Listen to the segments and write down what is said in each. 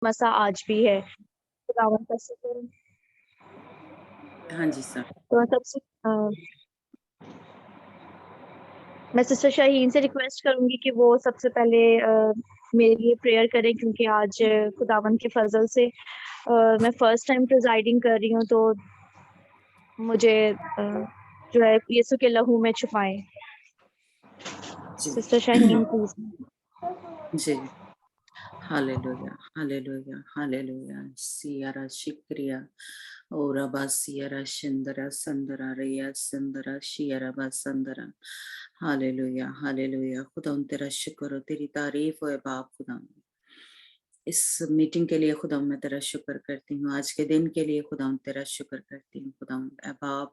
مسا آج بھی ہے. خداوند کا شکر. ہاں جی سر. تو سب سے میں سسٹر شاہین سے ریکویسٹ کروں گی کہ وہ سب سے پہلے میرے لیے پریئر کریں، کیونکہ آج خداوند کے فضل سے میں فرسٹ ٹائم پریزائڈنگ کر رہی ہوں، تو مجھے جو ہے یسوع کے لہو میں چھپائیں. Sister Shaheen please. جی. Hallelujah hallelujah hallelujah. سیارا شکریہ. اورا با سیارا شندرا سندرا ریا سندرا شیارا با سندرا. Hallelujah hallelujah. خدا تیرا شکر ہو، تیری تعریف ہو اے باپ. خدا اس میٹنگ کے لیے خدا میں تیرا شکر کرتی ہوں، آج کے دن کے لیے خدا تیرا شکر کرتی ہوں. خدا اے باپ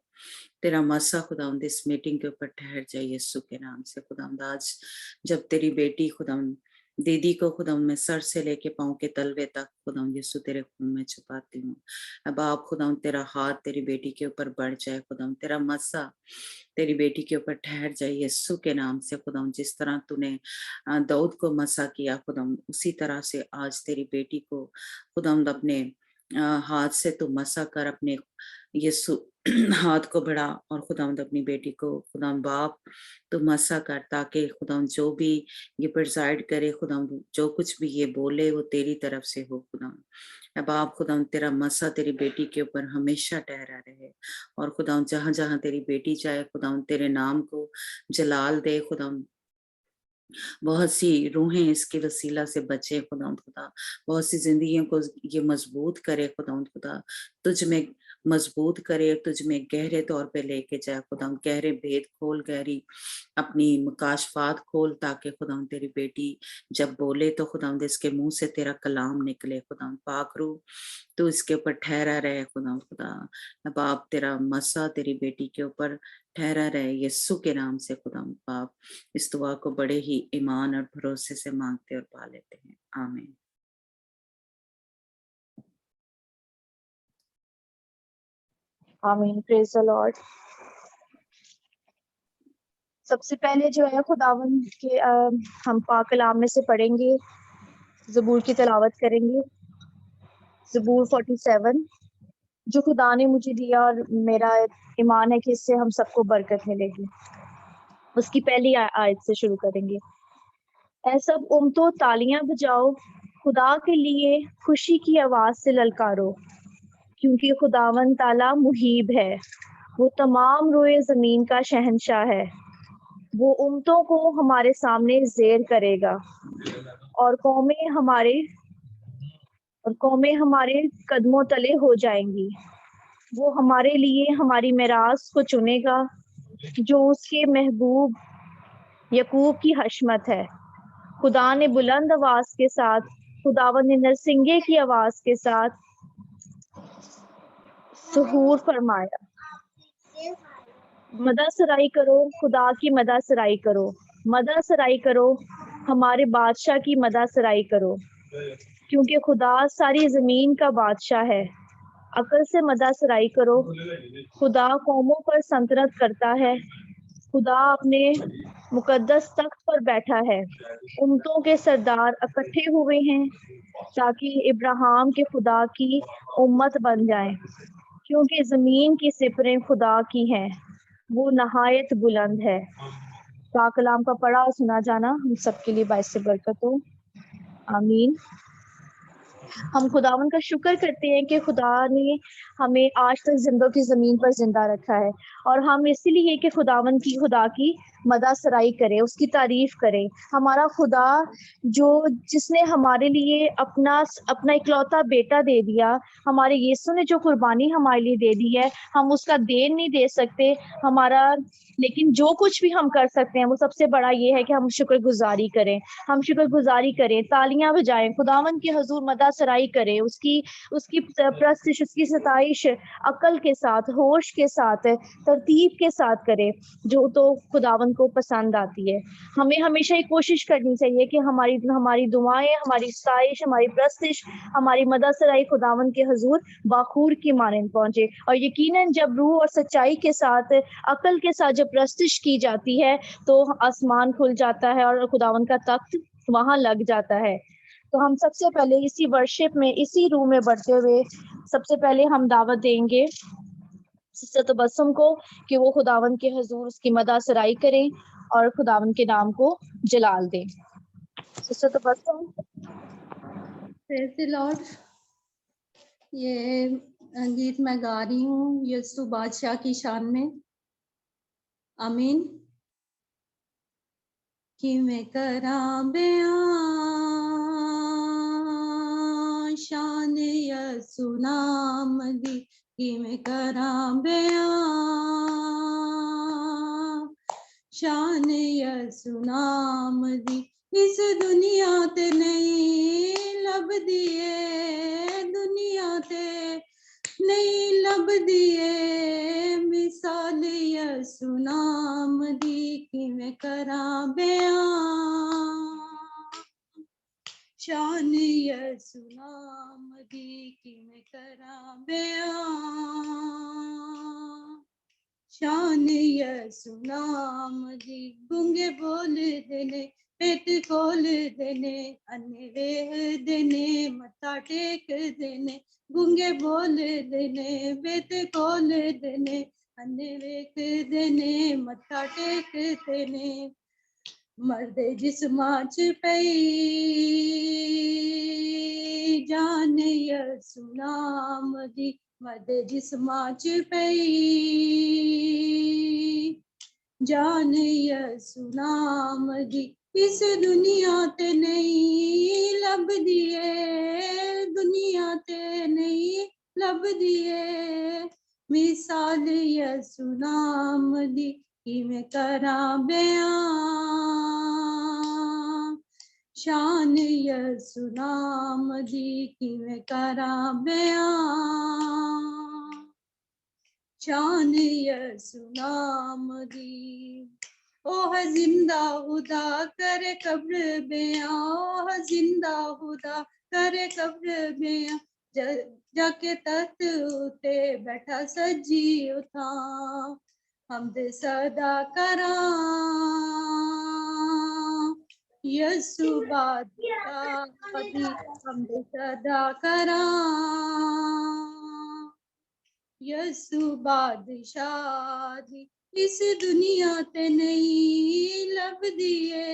تیرا مسا خدا اس میٹنگ کے اوپر ٹھہر جائے یسوع کے نام سے. خدا آج جب تیری بیٹی خدا دیدی کو خدا میں سر سے لے کے پاؤں کے تلوے تک خدا یسوع تیرے خون میں چھپاتی ہوں. اب آپ خدا تیرا ہاتھ تیری بیٹی کے اوپر بڑھ جائے. خدا تیرا مسا تیری بیٹی کے اوپر ٹھہر جائے یسوع کے نام سے. خدا جس طرح تو نے داؤد کو مسا کیا خدا اسی طرح سے آج تیری بیٹی کو خدا اپنے ہاتھ سے تو مسا کر، اپنے یسوع ہاتھ کو بڑھا اور خدا اپنی بیٹی کو خدا باپ تو مسا کر، تاکہ خدا جو بھی یہ پرزائڈ کرے خدا جو کچھ بھی یہ بولے وہ تیری طرف سے ہو. خدا اب آپ خدا تیرا مسا تیری بیٹی کے اوپر ہمیشہ ٹھہرا رہے، اور خدا جہاں جہاں تیری بیٹی جائے خدا تیرے نام کو جلال دے. خدا بہت سی روحیں اس کے وسیلہ سے بچے خدا بہت سی زندگیوں کو یہ مضبوط کرے. خدا تجھ میں مضبوط کرے، تجھ میں گہرے طور پہ لے کے جائے. خدا گہرے بھید کھول، گہری اپنی مکاشفات کھول، تاکہ خدا تیری بیٹی جب بولے تو خدا اس کے منہ سے تیرا کلام نکلے. خدا پاک روح تو اس کے اوپر ٹھہرا رہے. خدا باپ تیرا مسا تیری بیٹی کے اوپر ٹھہرا رہے یسوع کے نام سے. خدا باپ اس دعا کو بڑے ہی ایمان اور بھروسے سے مانگتے اور پا لیتے ہیں. آمین. آمین. پریز دی لارڈ. سب سے پہلے جو ہے خداوند کے ہم پاک کلام میں سے پڑھیں گے، زبور کی تلاوت کریں گے. زبور 47 جو خدا نے مجھے دیا، اور میرا ایمان ہے کہ اس سے ہم سب کو برکت ملے گی. اس کی پہلی آیت سے شروع کریں گے. اے سب امتوں تالیاں بجاؤ، خدا کے لیے خوشی کی آواز سے للکارو، کیونکہ خداوند تعالیٰ محیب ہے، وہ تمام روئے زمین کا شہنشاہ ہے. وہ امتوں کو ہمارے سامنے زیر کرے گا، اور قومیں ہمارے قدموں تلے ہو جائیں گی. وہ ہمارے لیے ہماری میراث کو چنے گا، جو اس کے محبوب یعقوب کی حشمت ہے. خدا نے بلند آواز کے ساتھ، خداوند نے نرسنگے کی آواز کے ساتھ ظہور فرمایا. مدح سرائی کرو، خدا کی مدح سرائی کرو، مدح سرائی کرو، ہمارے بادشاہ کی مدح سرائی کرو، کیونکہ خدا ساری زمین کا بادشاہ ہے. عقل سے مدح سرائی کرو، خدا قوموں پر سلطنت کرتا ہے. خدا اپنے مقدس تخت پر بیٹھا ہے. امتوں کے سردار اکٹھے ہوئے ہیں تاکہ ابراہیم کے خدا کی امت بن جائیں، کیونکہ زمین کی سپریں خدا کی ہیں، وہ نہایت بلند ہے. پاک کلام کا پڑھا اور سنا جانا ہم سب کے لیے باعث برکت ہو. آمین. ہم خداوند کا شکر کرتے ہیں کہ خدا نے ہمیں آج تک زندوں کی زمین پر زندہ رکھا ہے، اور ہم اسی لیے کہ خدا کی مدح سرائی کرے، اس کی تعریف کرے. ہمارا خدا جس نے ہمارے لیے اپنا اکلوتا بیٹا دے دیا، ہمارے یسوع نے جو قربانی ہمارے لیے دے دی ہے، ہم اس کا دین نہیں دے سکتے. لیکن جو کچھ بھی ہم کر سکتے ہیں وہ سب سے بڑا یہ ہے کہ ہم شکر گزاری کریں. ہم شکر گزاری کریں، تالیاں بجائیں، خداوند کے حضور مدح سرائی کریں، اس کی پرستش، اس کی ستائش عقل کے ساتھ، ہوش کے ساتھ، ترتیب کے ساتھ کریں، جو تو خداوند کو پسند آتی ہے. ہمیں ہمیشہ یہ کوشش کرنی چاہیے کہ ہماری دعائیں، ہماری ستائش، ہماری پرستش، ہماری مدح سرائی خداوند کے حضور باخور کی مانند پہنچے. اور یقیناً جب روح اور سچائی کے ساتھ، عقل کے ساتھ جب پرستش کی جاتی ہے تو آسمان کھل جاتا ہے اور خداوند کا تخت وہاں لگ جاتا ہے. تو ہم سب سے پہلے اسی ورشپ میں اسی روم میں بڑھتے ہوئے سب سے پہلے ہم دعوت دیں گے سسٹر تبسم کو کہ وہ خداوند کے حضور اس کی مدح سرائی کریں اور خداوند کے نام کو جلال دیں. سسٹر تبسم. پریز دی لارڈ. یہ گیت میں گا رہی ہوں یسوع بادشاہ کی شان میں. آمین. کہ میں کراں بیان شان یسوع نام دی، کہ میں کراں بیان شان یسوع نام دی. اس دنیا تے نہیں لبدی اے، دنیا تے نہیں لبدی اے مثال یسوع نام دی. کیویں کراں بیان شان یسوع نام دی، کیویں کراں بیان شان یسوع نام دی. گونگے بول دینے، پیٹ کھول دینے، انے ویکھ دینے، متھا ٹیک دینے. گونگے بول دینے، پیٹ کھول دینے، انے ویکھ دینے، متھا ٹیک دینے. مرد جسماں چ پئی جان یسوع نام دی، مرد جسماں چ پئی جان یسوع نام دی. اس دنیا تے نہیں لبدی اے، دنیا تے نہیں لبدی اے مثال یسوع نام دی. کیویں کراں بیان شان یسوع نام دی، کیویں کراں بیان شان یسوع نام دی. او ہے زندہ خدا کرے قبر بیاں، او ہے زندہ خدا کرے قبر بیاں. جا کے تخت اتے بیٹھا سجی اتھاں، حمد صدا کراں یسوع بادشاہ دی. حمد صدا کراں یسوع بادشاہ دی. اس دنیا تے نہیں لبدی اے،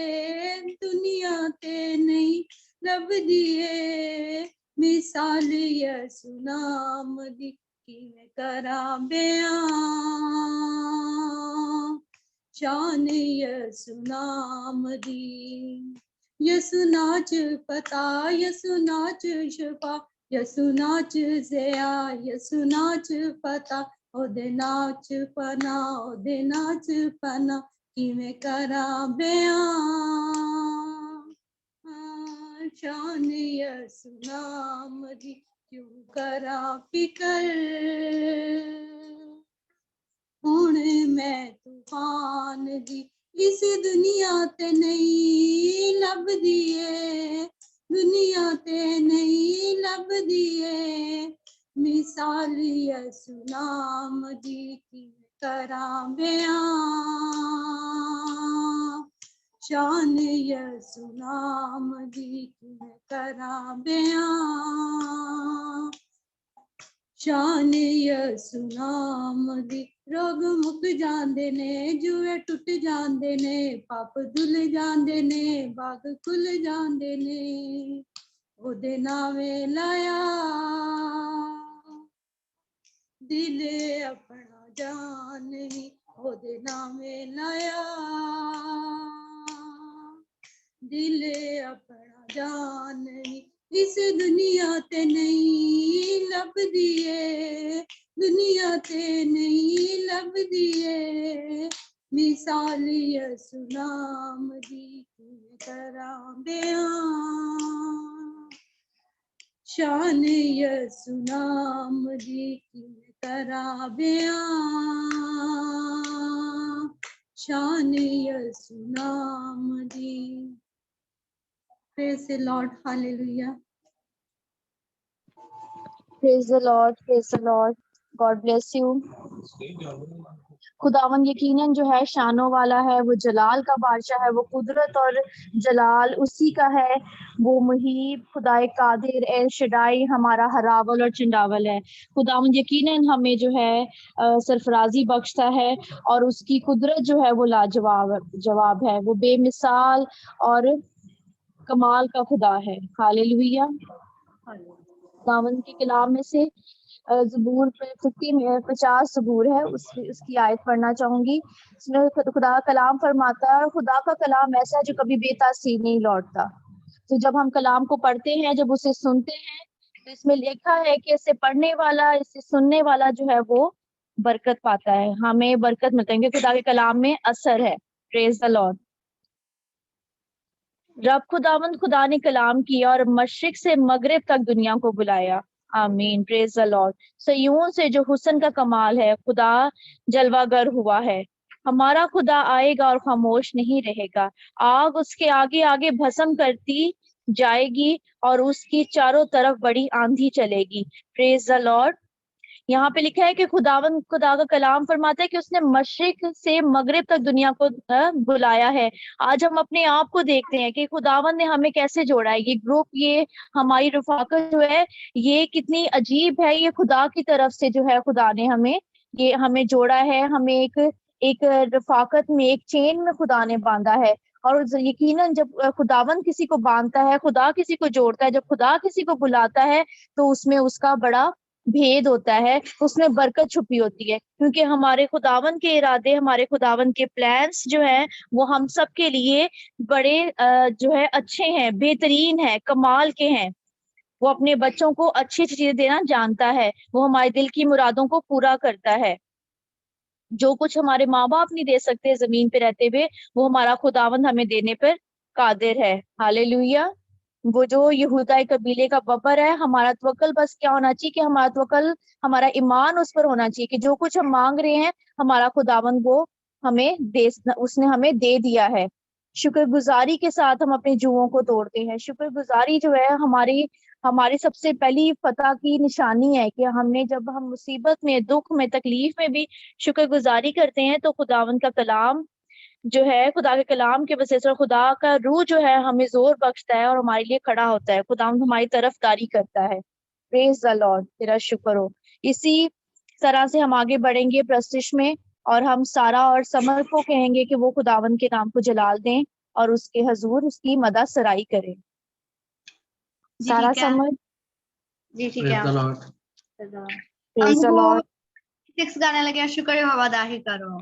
دنیا تے نہیں لبدی اے مثال یسوع نام دی. کیویں کراں بیان شان یسوع نام دی. یسوع ناچ پتا، یسوع ناچ شفا، یسوع ناچ زیا، یسوع ناچ پتا. او دے ناچ پنا، او دے ناچ پنا. کیویں کراں بیان شان یسوع نام دی. کیوں کراں فکر ہن میں طوفان دی. اس دنیا تے نہیں لبدی اے، دنیا تے نہیں لبدی اے مثال یسوع نام دی. کیویں کراں بیان شان یسوع نام دی. کیویں کراں بیان شان یسوع نام دی. روگ مک جاندے نے، جوئے ٹوٹ جاندے نے، پاپ دھل جاندے نے، باغ کھل جاندے نے. او دے ناویں لایا دل اپنا جان نہیں، او دے ناویں لایا دل اپنا جان نہیں. اس دنیا تے نہیں لبدی اے، دنیا تے نہیں لبدی اے مثال یسوع نام دی. کیویں کراں بیان شان یسوع نام دی. کیویں کراں بیان شان یسوع نام دی. Praise the Lord. Hallelujah. Praise the Lord, praise the Lord. God bless you. खुदावन यकीनन जो है शानों वाला है, वो जलाल का बादशाह है, वो कुदरत और जलाल उसी का है। वो मुहीब, खुदाए कादिर, एल शडाई हमारा हरावल और चिंडावल है। खुदावन यकीनन हमें जो है सरफराजी बख्शता है और उसकी कुदरत जो है वो जवाब है। वो बेमिसाल और कमाल का खुदा है। हालेलुया। खुदावन के कलाम में से ज़बूर 50 ज़बूर है, उसकी आयत पढ़ना चाहूंगी। इसमें खुदा का कलाम फरमाता है, खुदा का कलाम ऐसा है जो कभी बेतासीर नहीं लौटता। तो जब हम कलाम को पढ़ते हैं, जब उसे सुनते हैं, तो इसमें लिखा है कि इसे पढ़ने वाला, इसे सुनने वाला जो है वो बरकत पाता है, हमें बरकत मिलता है क्योंकि खुदा के कलाम में असर है। Praise the Lord. रब खुदावंद खुदा ने कलाम किया और मशरिक से मगरिब तक दुनिया को बुलाया। आमीन। Praise the Lord. सयून से जो हुस्न का कमाल है, खुदा जलवागर हुआ है। हमारा खुदा आएगा और खामोश नहीं रहेगा। आग उसके आगे आगे भस्म करती जाएगी और उसकी चारों तरफ बड़ी आंधी चलेगी। Praise the Lord. यहाँ पे लिखा है कि खुदा का कलाम फरमाता है कि उसने मशरिक से मगरिब तक दुनिया को बुलाया है। आज हम अपने आप को देखते हैं कि खुदावन ने हमें कैसे जोड़ा है। ये ग्रुप, ये हमारी रफाकत जो है, ये कितनी अजीब है। ये खुदा की तरफ से जो है, खुदा ने हमें जोड़ा है। हमें एक रफाकत में, एक चेन में खुदा ने बांधा है। और यकीनन जब खुदावन किसी को बांधता है, खुदा किसी को जोड़ता है, जब खुदा किसी को बुलाता है, तो उसमें उसका बड़ा भेद होता है, उसमें बरकत छुपी होती है। क्योंकि हमारे खुदावन के इरादे, हमारे खुदावन के प्लान्स जो हैं, वो हम सब के लिए बड़े जो है अच्छे हैं, बेहतरीन है, कमाल के हैं। वो अपने बच्चों को अच्छी अच्छी चीजें देना जानता है। वो हमारे दिल की मुरादों को पूरा करता है। जो कुछ हमारे माँ बाप नहीं दे सकते जमीन पे रहते हुए, वो हमारा खुदावंद हमें देने पर कादिर है। हालेलुया। वो जो यहूदा कबीले का बबर है, हमारा तवक्कल बस क्या होना चाहिए कि हमारा तवक्कल, हमारा ईमान उस पर होना चाहिए कि जो कुछ हम मांग रहे हैं, हमारा खुदावंद वो उसने हमें दे दिया है। शुक्रगुजारी के साथ हम अपने जुओं को तोड़ते हैं। शुक्रगुजारी जो है हमारी सबसे पहली फतह की निशानी है कि जब हम मुसीबत में, दुख में, तकलीफ में भी शुक्रगुजारी करते हैं, तो खुदावंद का कलाम जो है, खुदा के कलाम के वजह से खुदा का रूह जो है हमें जोर बख्शता है और हमारे लिए खड़ा होता है। खुदावंद हमारी तरफदारी करता है। Praise the Lord. तेरा शुक्र हो। इसी तरह से हम आगे बढ़ेंगे प्रस्तिश में, और हम सारा और समर को कहेंगे कि वो खुदावंद के नाम को जलाल दें और उसके हजूर उसकी मदद सराई करें। सारा समर जी ठीक है। Praise the Lord. 6 गाने लगे, शुक्र हवादाही करो।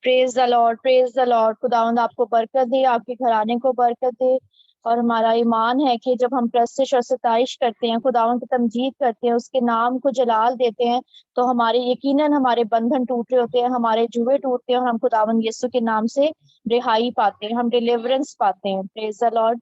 Praise the Lord, praise the Lord. खुदावंद आपको बरकत दे, आपके घराने को बरकत दे। और हमारा ईमान है कि जब हम प्रस्तिश और सताइश करते हैं, खुदावंद की तमजीद करते हैं, उसके नाम को जलाल देते हैं, तो हमारे यकीनन हमारे बंधन टूट रहे होते हैं, हमारे जुए टूटते हैं और हम खुदावंद यीशु के नाम से रिहाई पाते हैं, हम डिलीवरेंस पाते हैं। Praise the Lord.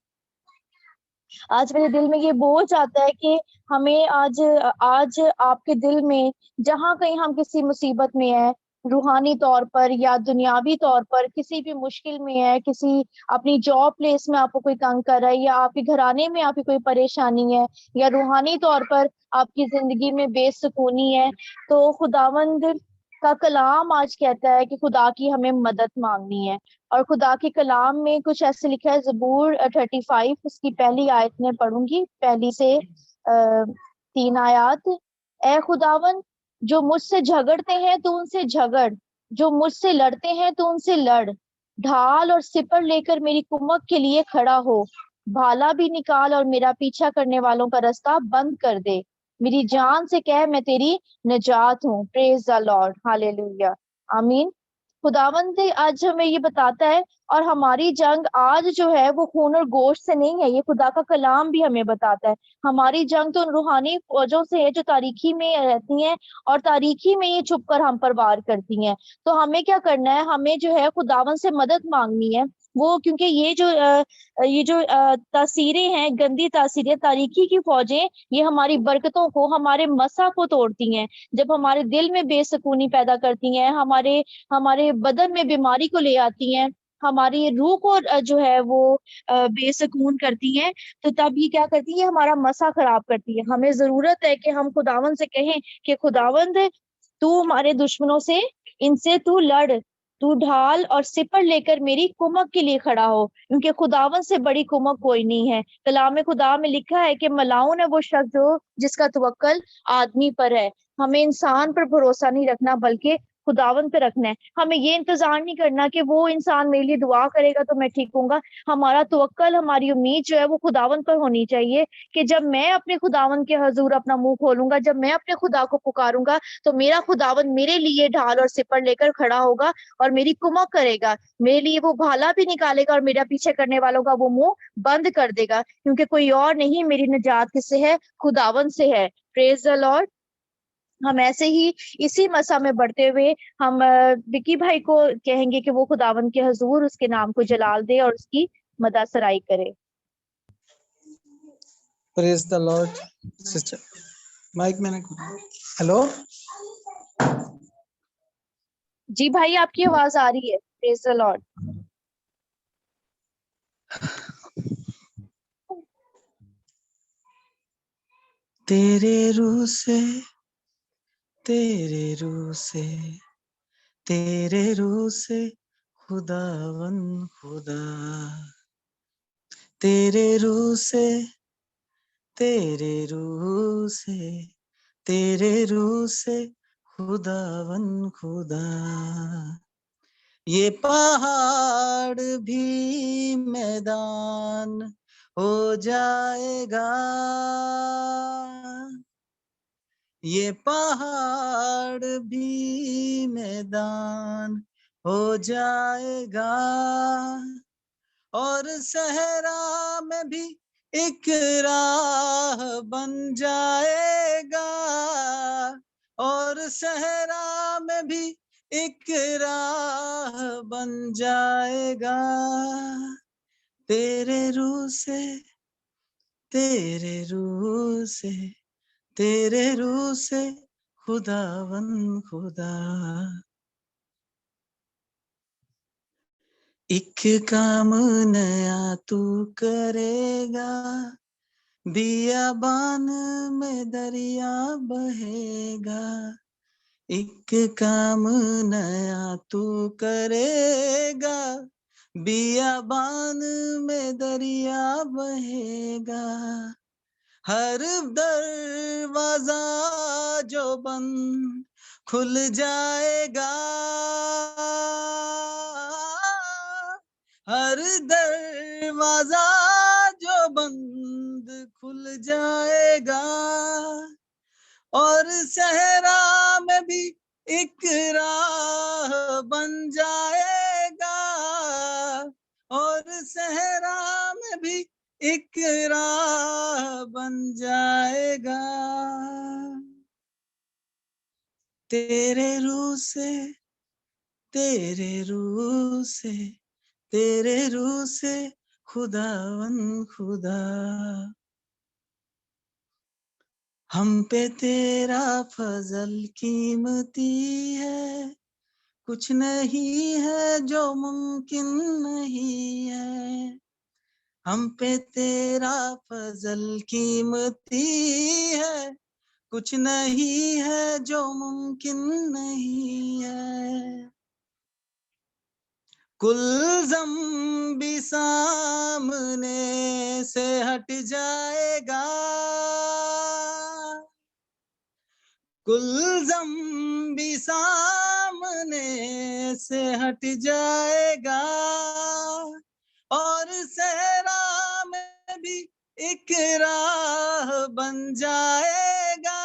आज मेरे दिल में ये बोझ आता है कि हमें आज आज आपके दिल में जहाँ कहीं हम किसी मुसीबत में है, रूहानी तौर पर या दुनियावी तौर पर किसी भी मुश्किल में है, किसी अपनी जॉब प्लेस में आपको कोई तंग कर रहा है, या आपके घराने में आपकी कोई परेशानी है, या रूहानी तौर पर आपकी जिंदगी में बेसुकूनी है, तो खुदावंद का कलाम आज कहता है कि खुदा की हमें मदद मांगनी है। और खुदा के कलाम में कुछ ऐसे लिखा है, ज़बूर 35 उसकी पहली आयत में पढ़ूंगी, पहली से 3 आयत। ए खुदावन, जो मुझसे झगड़ते हैं तो उनसे झगड़, जो मुझसे लड़ते हैं तो उनसे लड़। ढाल और सिपर लेकर मेरी कुमक के लिए खड़ा हो, भाला भी निकाल और मेरा पीछा करने वालों का रास्ता बंद कर दे। मेरी जान से कह, मैं तेरी निजात हूँ। प्रेज द लॉर्ड, हालेलुया, आमीन। खुदावंद आज हमें ये बताता है, और हमारी जंग आज जो है वो खून और गोश्त से नहीं है, ये खुदा का कलाम भी हमें बताता है। हमारी जंग तो उन रूहानी फौजों से है जो तारीखी में रहती हैं, और तारीखी में ये छुप कर हम पर वार करती हैं। तो हमें क्या करना है, हमें जो है खुदावंद से मदद मांगनी है। वो क्योंकि ये जो तासीरें हैं, गंदी तासीरें, तारीखी की फौजें, ये हमारी बरकतों को, हमारे मसा को तोड़ती हैं। जब हमारे दिल में बेसुकूनी पैदा करती हैं, हमारे बदन में बीमारी को ले आती हैं, हमारी रूह को जो है वो बेसुकून करती हैं, तो तब ये क्या करती है, हमारा मसा खराब करती है। हमें जरूरत है कि हम खुदावंद से कहें कि खुदावंद, तू हमारे दुश्मनों से, इनसे तू लड़, तू ढाल और सिपर लेकर मेरी कुमक के लिए खड़ा हो, क्योंकि खुदावंद से बड़ी कुमक कोई नहीं है। कलाम खुदा में लिखा है कि मलाउन है वो शख्स जो जिसका तवक्कल आदमी पर है। हमें इंसान पर भरोसा नहीं रखना, बल्कि खुदावंद पे रखना है। हमें ये इंतजार नहीं करना कि वो इंसान मेरे लिए दुआ करेगा तो मैं ठीक होऊंगा। हमारा तवक्कल, हमारी उम्मीद जो है वो खुदावंद पर होनी चाहिए, कि जब मैं अपने खुदावंद के हजूर अपना मुंह खोलूंगा, जब मैं अपने खुदा को पुकारूंगा, तो मेरा खुदावंद मेरे लिए ढाल और सिपर लेकर खड़ा होगा और मेरी कुमक करेगा। मेरे लिए वो भाला भी निकालेगा और मेरा पीछे करने वालों का वो मुंह बंद कर देगा, क्योंकि कोई और नहीं, मेरी निजात किससे है, खुदावंद से है। Praise the Lord. हम ऐसे ही इसी मसा में बढ़ते हुए हम विकी भाई को कहेंगे कि वो खुदावंद के हजूर उसके नाम को जलाल दे और उसकी मदा सराई करे। Praise the Lord. Sister mic मैंने, हेलो जी भाई, आपकी आवाज आ रही है। Praise the Lord. तेरे रूह से, तेरे रूह से, तेरे रूह से खुदावन खुदा, तेरे रूह से, तेरे रूह से, तेरे रूह से खुदावन खुदा। ये पहाड़ भी मैदान हो जाएगा, ये पहाड़ भी मैदान हो जाएगा, और सहरा में भी एक राह बन जाएगा, और सहरा में भी एक राह बन जाएगा। तेरे रूह से, तेरे रूह से, तेरे रूह से खुदावन खुदा। एक काम नया तू करेगा, बियाबान में दरिया बहेगा। एक काम नया तू करेगा, बियाबान में दरिया बहेगा। हर दरवाजा जो बंद खुल जाएगा, हर दरवाजा जो बंद खुल जाएगा, और सहरा में भी ایک راہ بن جائے گا، اور صحرا میں بھی ایک راہ بن جائے گا، تیرے روح سے، تیرے روح سے، تیرے روح سے خداون خدا، ہم پہ تیرا فضل قیمتی ہے، کچھ نہیں ہے جو ممکن نہیں ہے، ہم پہ تیرا فضل قیمتی ہے، کچھ نہیں ہے جو ممکن نہیں ہے، کل ذنب سامنے سے ہٹ جائے گا، کل ذنب سامنے سے ہٹ جائے گا، اور صحرا میں بھی ایک راہ بن جائے گا،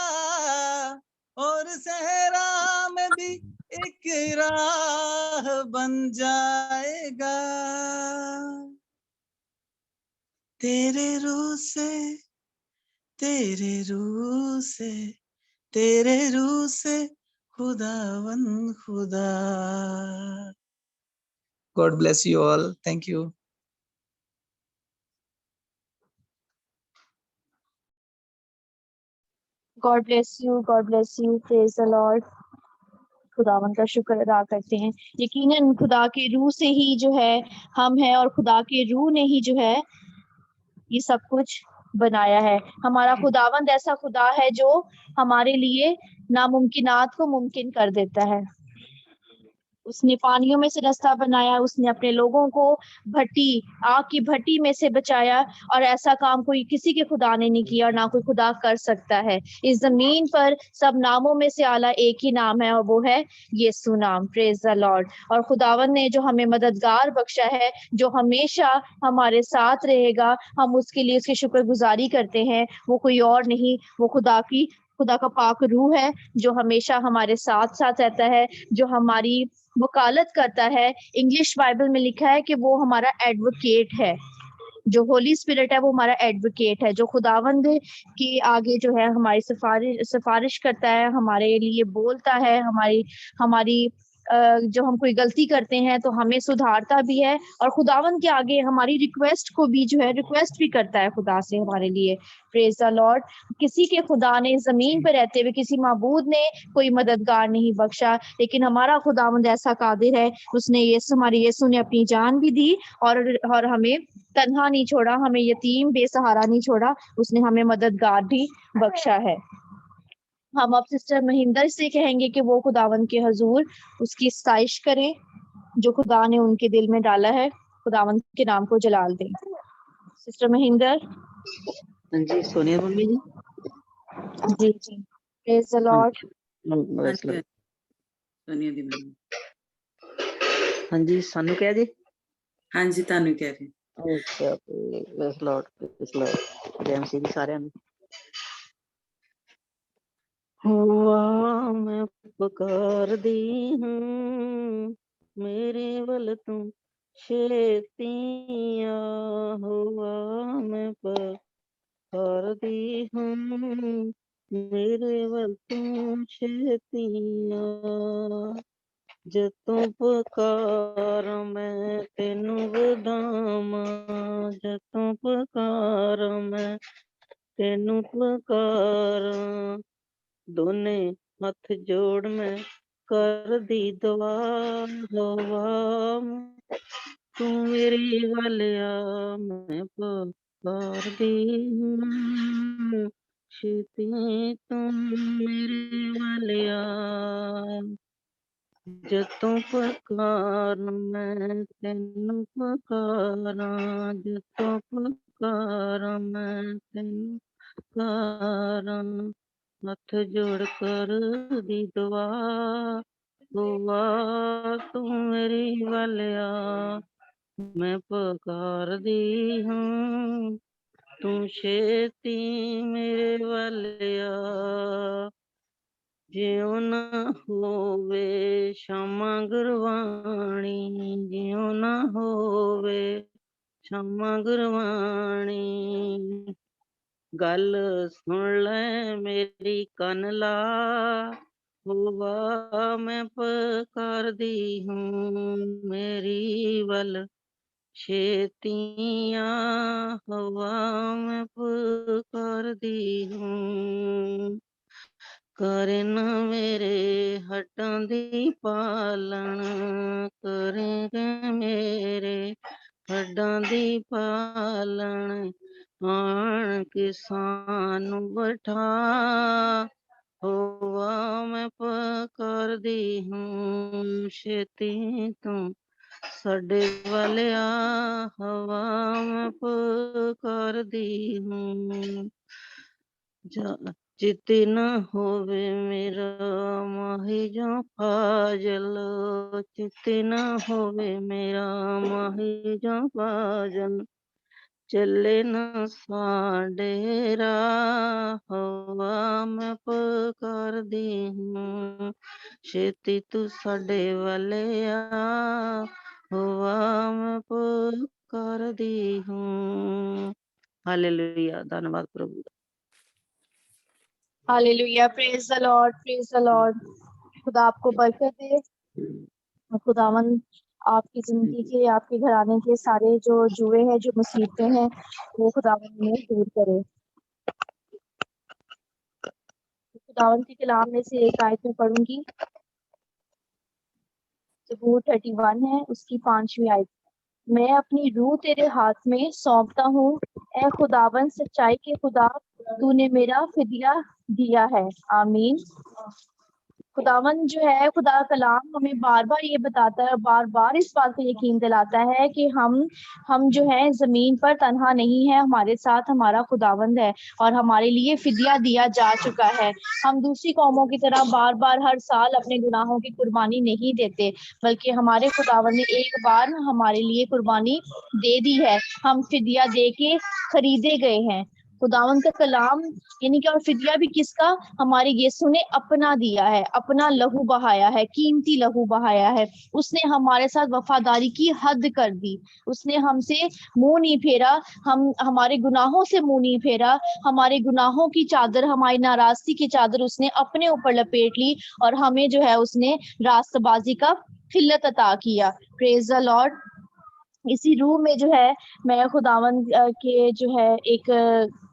اور صحرا میں بھی ایک راہ بن جائے گا، تیرے روح سے، تیرے روح سے، تیرے روح سے خداون خدا. God bless you all. Thank you. God bless you, God bless you. Praise the Lord. خداوند کا شکر ادا کرتے ہیں. یقیناً خدا کے روح سے ہی جو ہے ہم ہیں، اور خدا کے روح نے ہی جو ہے یہ سب کچھ بنایا ہے. ہمارا خداوند ایسا خدا ہے جو ہمارے لیے ناممکنات کو ممکن کر دیتا ہے. اس نے پانیوں میں سے رستہ بنایا، اس نے اپنے لوگوں کو آگ کی بھٹی میں سے بچایا، اور ایسا کام کوئی کسی کے خدا نے نہیں کیا اور نہ کوئی خدا کر سکتا ہے. اس زمین پر سب ناموں میں سے اعلیٰ ایک ہی نام ہے، اور وہ ہے یسوع نام. پریز دا لارڈ. اور خداوند نے جو ہمیں مددگار بخشا ہے، جو ہمیشہ ہمارے ساتھ رہے گا، ہم اس کے لیے اس کی شکر گزاری کرتے ہیں. وہ کوئی اور نہیں، وہ خدا کا پاک روح ہے، جو ہمیشہ ہمارے ساتھ ساتھ رہتا ہے، جو ہماری وکالت کرتا ہے. انگلش بائبل میں لکھا ہے کہ وہ ہمارا ایڈوکیٹ ہے. جو ہولی اسپرٹ ہے وہ ہمارا ایڈوکیٹ ہے، جو خداوند کے آگے جو ہے ہماری سفارش کرتا ہے، ہمارے لیے بولتا ہے، ہماری جو ہم کوئی غلطی کرتے ہیں تو ہمیں سدھارتا بھی ہے، اور خداوند کے آگے ہماری ریکویسٹ کو بھی جو ہے ریکویسٹ بھی کرتا ہے خدا سے ہمارے لیے. پریز دا لارڈ. کسی کے خدا نے زمین پہ رہتے ہوئے کسی معبود نے کوئی مددگار نہیں بخشا، لیکن ہمارا خداوند ایسا قادر ہے، اس نے ہماری یسوع نے اپنی جان بھی دی، اور ہمیں تنہا نہیں چھوڑا، ہمیں یتیم بے سہارا نہیں چھوڑا، اس نے ہمیں مددگار بھی بخشا ہے. ہم اب سسٹر مہندر سے کہیں گے کہ وہ خداوند کے حضور اس کی ستائش کریں جو خدا نے ان کے دل میں ڈالا ہے، خداوند کے نام کو جلال دیں. سسٹر مہندر. جی سونیا ممی جی. جی جی. پریز دی لارڈ. ہاں جی سونیا دی بہن. ہاں جی سانو کیا جی. ہاں جی تانوں کہہ رہے. اچھا پریز لارڈ جے سی بھی سارے نے. ہوا میں پکار دی ہوں میرے ول تم چھیتیاں، ہوا میں پکار دی ہوں میرے ول تم چھیتیاں، جتوں پکار میں تینوں وداواں، جتوں پکار میں تینوں پکاراں، دونے ہاتھ جوڑ میں کر دی دعا، ہوا تو میری والیا میں پکار دی ہوں، چھیتی تم میری والیا، جتوں پکار میں تینوں پکاراں، جتوں پکار میں تینوں پکاراں، ہاتھ جوڑ کر دی دعا، ہوا تو میری والیا میں پکار دی ہوں، تو چھیتی میرے والیا، ਜਿਉ ਨਾ ਹੋਵੇ ਸ਼ਾਮਾ ਗੁਰਬਾਣੀ, ਜਿਉ ਨਾ ਹੋਵੇ ਸ਼ਾਮਾ ਗੁਰਬਾਣੀ। ਗੱਲ ਸੁਣ ਲੈ ਮੇਰੀ ਕੰਨ ਲਾ, ਹੋਵਾ ਮੈਂ ਪੁਕਾਰਦੀ ਹੂੰ ਮੇਰੀ ਵੱਲ ਛੇਤੀਆਂ, ਹਵਾ ਮੈਂ ਪੁਕਾਰਦੀ ਹੂੰ। ਕਰਨ ਮੇਰੇ ਹੱਟਾਂ ਦੀ ਪਾਲਣ, ਕਰੇਂਗੇ ਮੇਰੇ ਹੱਡਾਂ ਦੀ ਪਾਲਣ। ਆਣ ਕੇ ਸਾਨੂੰ ਬਿਠਾ, ਹੋਵਾ ਮੈਂ ਪੁਕਾਰਦੀ ਹੂੰ ਛੇਤੀ ਤੂੰ ਸਾਡੇ ਵੱਲ ਆ, ਹਵਾ ਮੈਂ ਪੁਕਾਰਦੀ ਹੂੰ। ਚਿੱਤੇ ਨਾ ਹੋਵੇ ਮੇਰਾ ਮਾਹੀ ਜਾਂ ਫਾਜ਼ਲ, ਚਿੱਤੇ ਨਾ ਹੋਵੇ ਮੇਰਾ ਮਾਹੀ ਜਾਂ ਫਾਜ਼ਲ। ਚੱਲੇ ਨਾ ਸਾਡੇ ਰਾਹ, ਹਵਾ ਮੈਂ ਪੁਕਾਰਦੀ ਹੂੰ ਛੇਤੀ ਤੂੰ ਸਾਡੇ ਵੱਲ ਆ, ਹਵਾ ਮੈਂ ਪੁਕਾਰਦੀ ਹੂੰ। ਹਾਲੇਲੂਇਆ। ਧੰਨਵਾਦ ਪ੍ਰਭੂ। Hallelujah, praise the Lord, praise the Lord. खुदा आपको बरकत दे और खुदावन आपकी जिंदगी के, आपके घराने के सारे जो जुए हैं, जो मुसीबतें हैं, वो खुदावन में दूर करे। खुदावन के कलाम में से एक आयत में पढ़ूंगी, ज़बूर 31 है, उसकी 5वीं आयत। मैं अपनी रूह तेरे हाथ में सौंपता हूँ, ए खुदावन सच्चाई के खुदा, तूने मेरा फिदिया दिया है। आमीन। खुदावन जो है, खुदा का कलाम हमें बार बार ये बताता है, बार बार इस बात को यकीन दिलाता है कि हम जो है जमीन पर तन्हा नहीं है, हमारे साथ हमारा खुदावंद है और हमारे लिए फिदिया दिया जा चुका है। हम दूसरी कौमों की तरह बार बार हर साल अपने गुनाहों की कुर्बानी नहीं देते, बल्कि हमारे खुदावंद ने एक बार हमारे लिए कुर्बानी दे दी है। हम फिदिया दे के खरीदे गए हैं। खुदावंद का कलाम यानी कि और फिदिया भी किसका? हमारे यीशु ने अपना दिया है, अपना लहू बहाया है, कीमती लहू बहाया है। उसने हमारे साथ वफादारी की हद कर दी, उसने हमसे मुंह नहीं फेरा, हमारे गुनाहों से मुंह नहीं फेरा, हमारे गुनाहों की चादर, हमारी नाराजगी की चादर उसने अपने ऊपर लपेट ली और हमें जो है उसने रास्तबाजी का खिल्लत अता किया। Praise the Lord. इसी रूह में जो है मैं खुदावन के जो है एक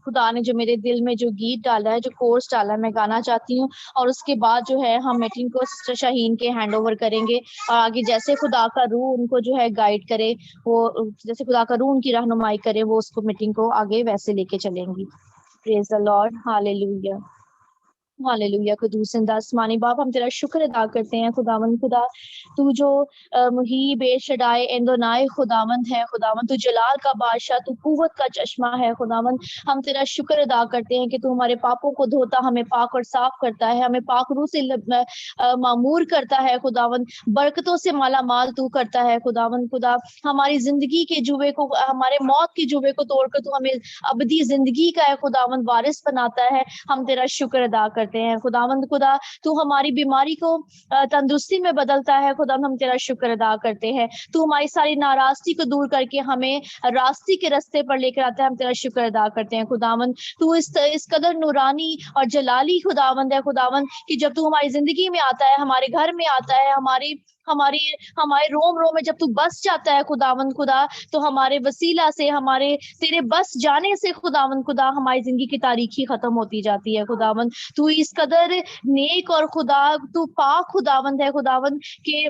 खुदा ने जो मेरे दिल में जो गीत डाला है, जो कोर्स डाला है, मैं गाना चाहती हूँ और उसके बाद जो है हम मीटिंग को सिस्टर शाहीन के हैंड ओवर करेंगे और आगे जैसे खुदा का रूह उनको जो है गाइड करे, वो जैसे खुदा का रूह उनकी रहनुमाई करे, वो उसको मीटिंग को आगे वैसे लेके चलेंगी। Praise the Lord. Hallelujah, hallelujah. कुदूस जिंदा आसमानी बाप, हम तेरा शुक्र अदा करते हैं खुदावंद खुदा, तू जो मुहीब शडाए एंदोनाए खुदावंद है, खुदावंद तू जलाल का बादशाह, तू कुव्वत का चश्मा है खुदावंद। हम तेरा शुक्र अदा करते हैं कि तू हमारे पापों को धोता, हमें पाक और साफ करता है, हमें पाक रूह से मामूर करता है खुदावंद, बरकतों से माला माल तू करता है खुदावंद खुदा। हमारी जिंदगी के जुए को, हमारे मौत के जुए को तोड़कर तू हमें अबदी जिंदगी का है खुदावंद वारिस बनाता है। हम तेरा शुक्र अदा करते हैं खुदावंद खुदा, तू हमारी बीमारी को तंदुरुस्ती में बदलता है खुदा। हम तेरा शुक्र अदा करते हैं, तू हमारी सारी नाराजगी को दूर करके हमें रास्ते के रास्ते पर लेकर आता है। हम तेरा शुक्र अदा करते हैं खुदावंद, तू इस कदर नूरानी और जलाली खुदावंद है खुदावंद कि जब तू हमारी जिंदगी में आता है, हमारे घर में आता है, हमारे रोम रोम में जब तू बस जाता है खुदावंद खुदा, तो हमारे वसीला से, हमारे तेरे बस जाने से खुदावंद खुदा हमारी जिंदगी की तारीखी खत्म होती जाती है खुदावंद। तू इस कदर नेक और खुदा, तू पाक खुदावंद है खुदावंद के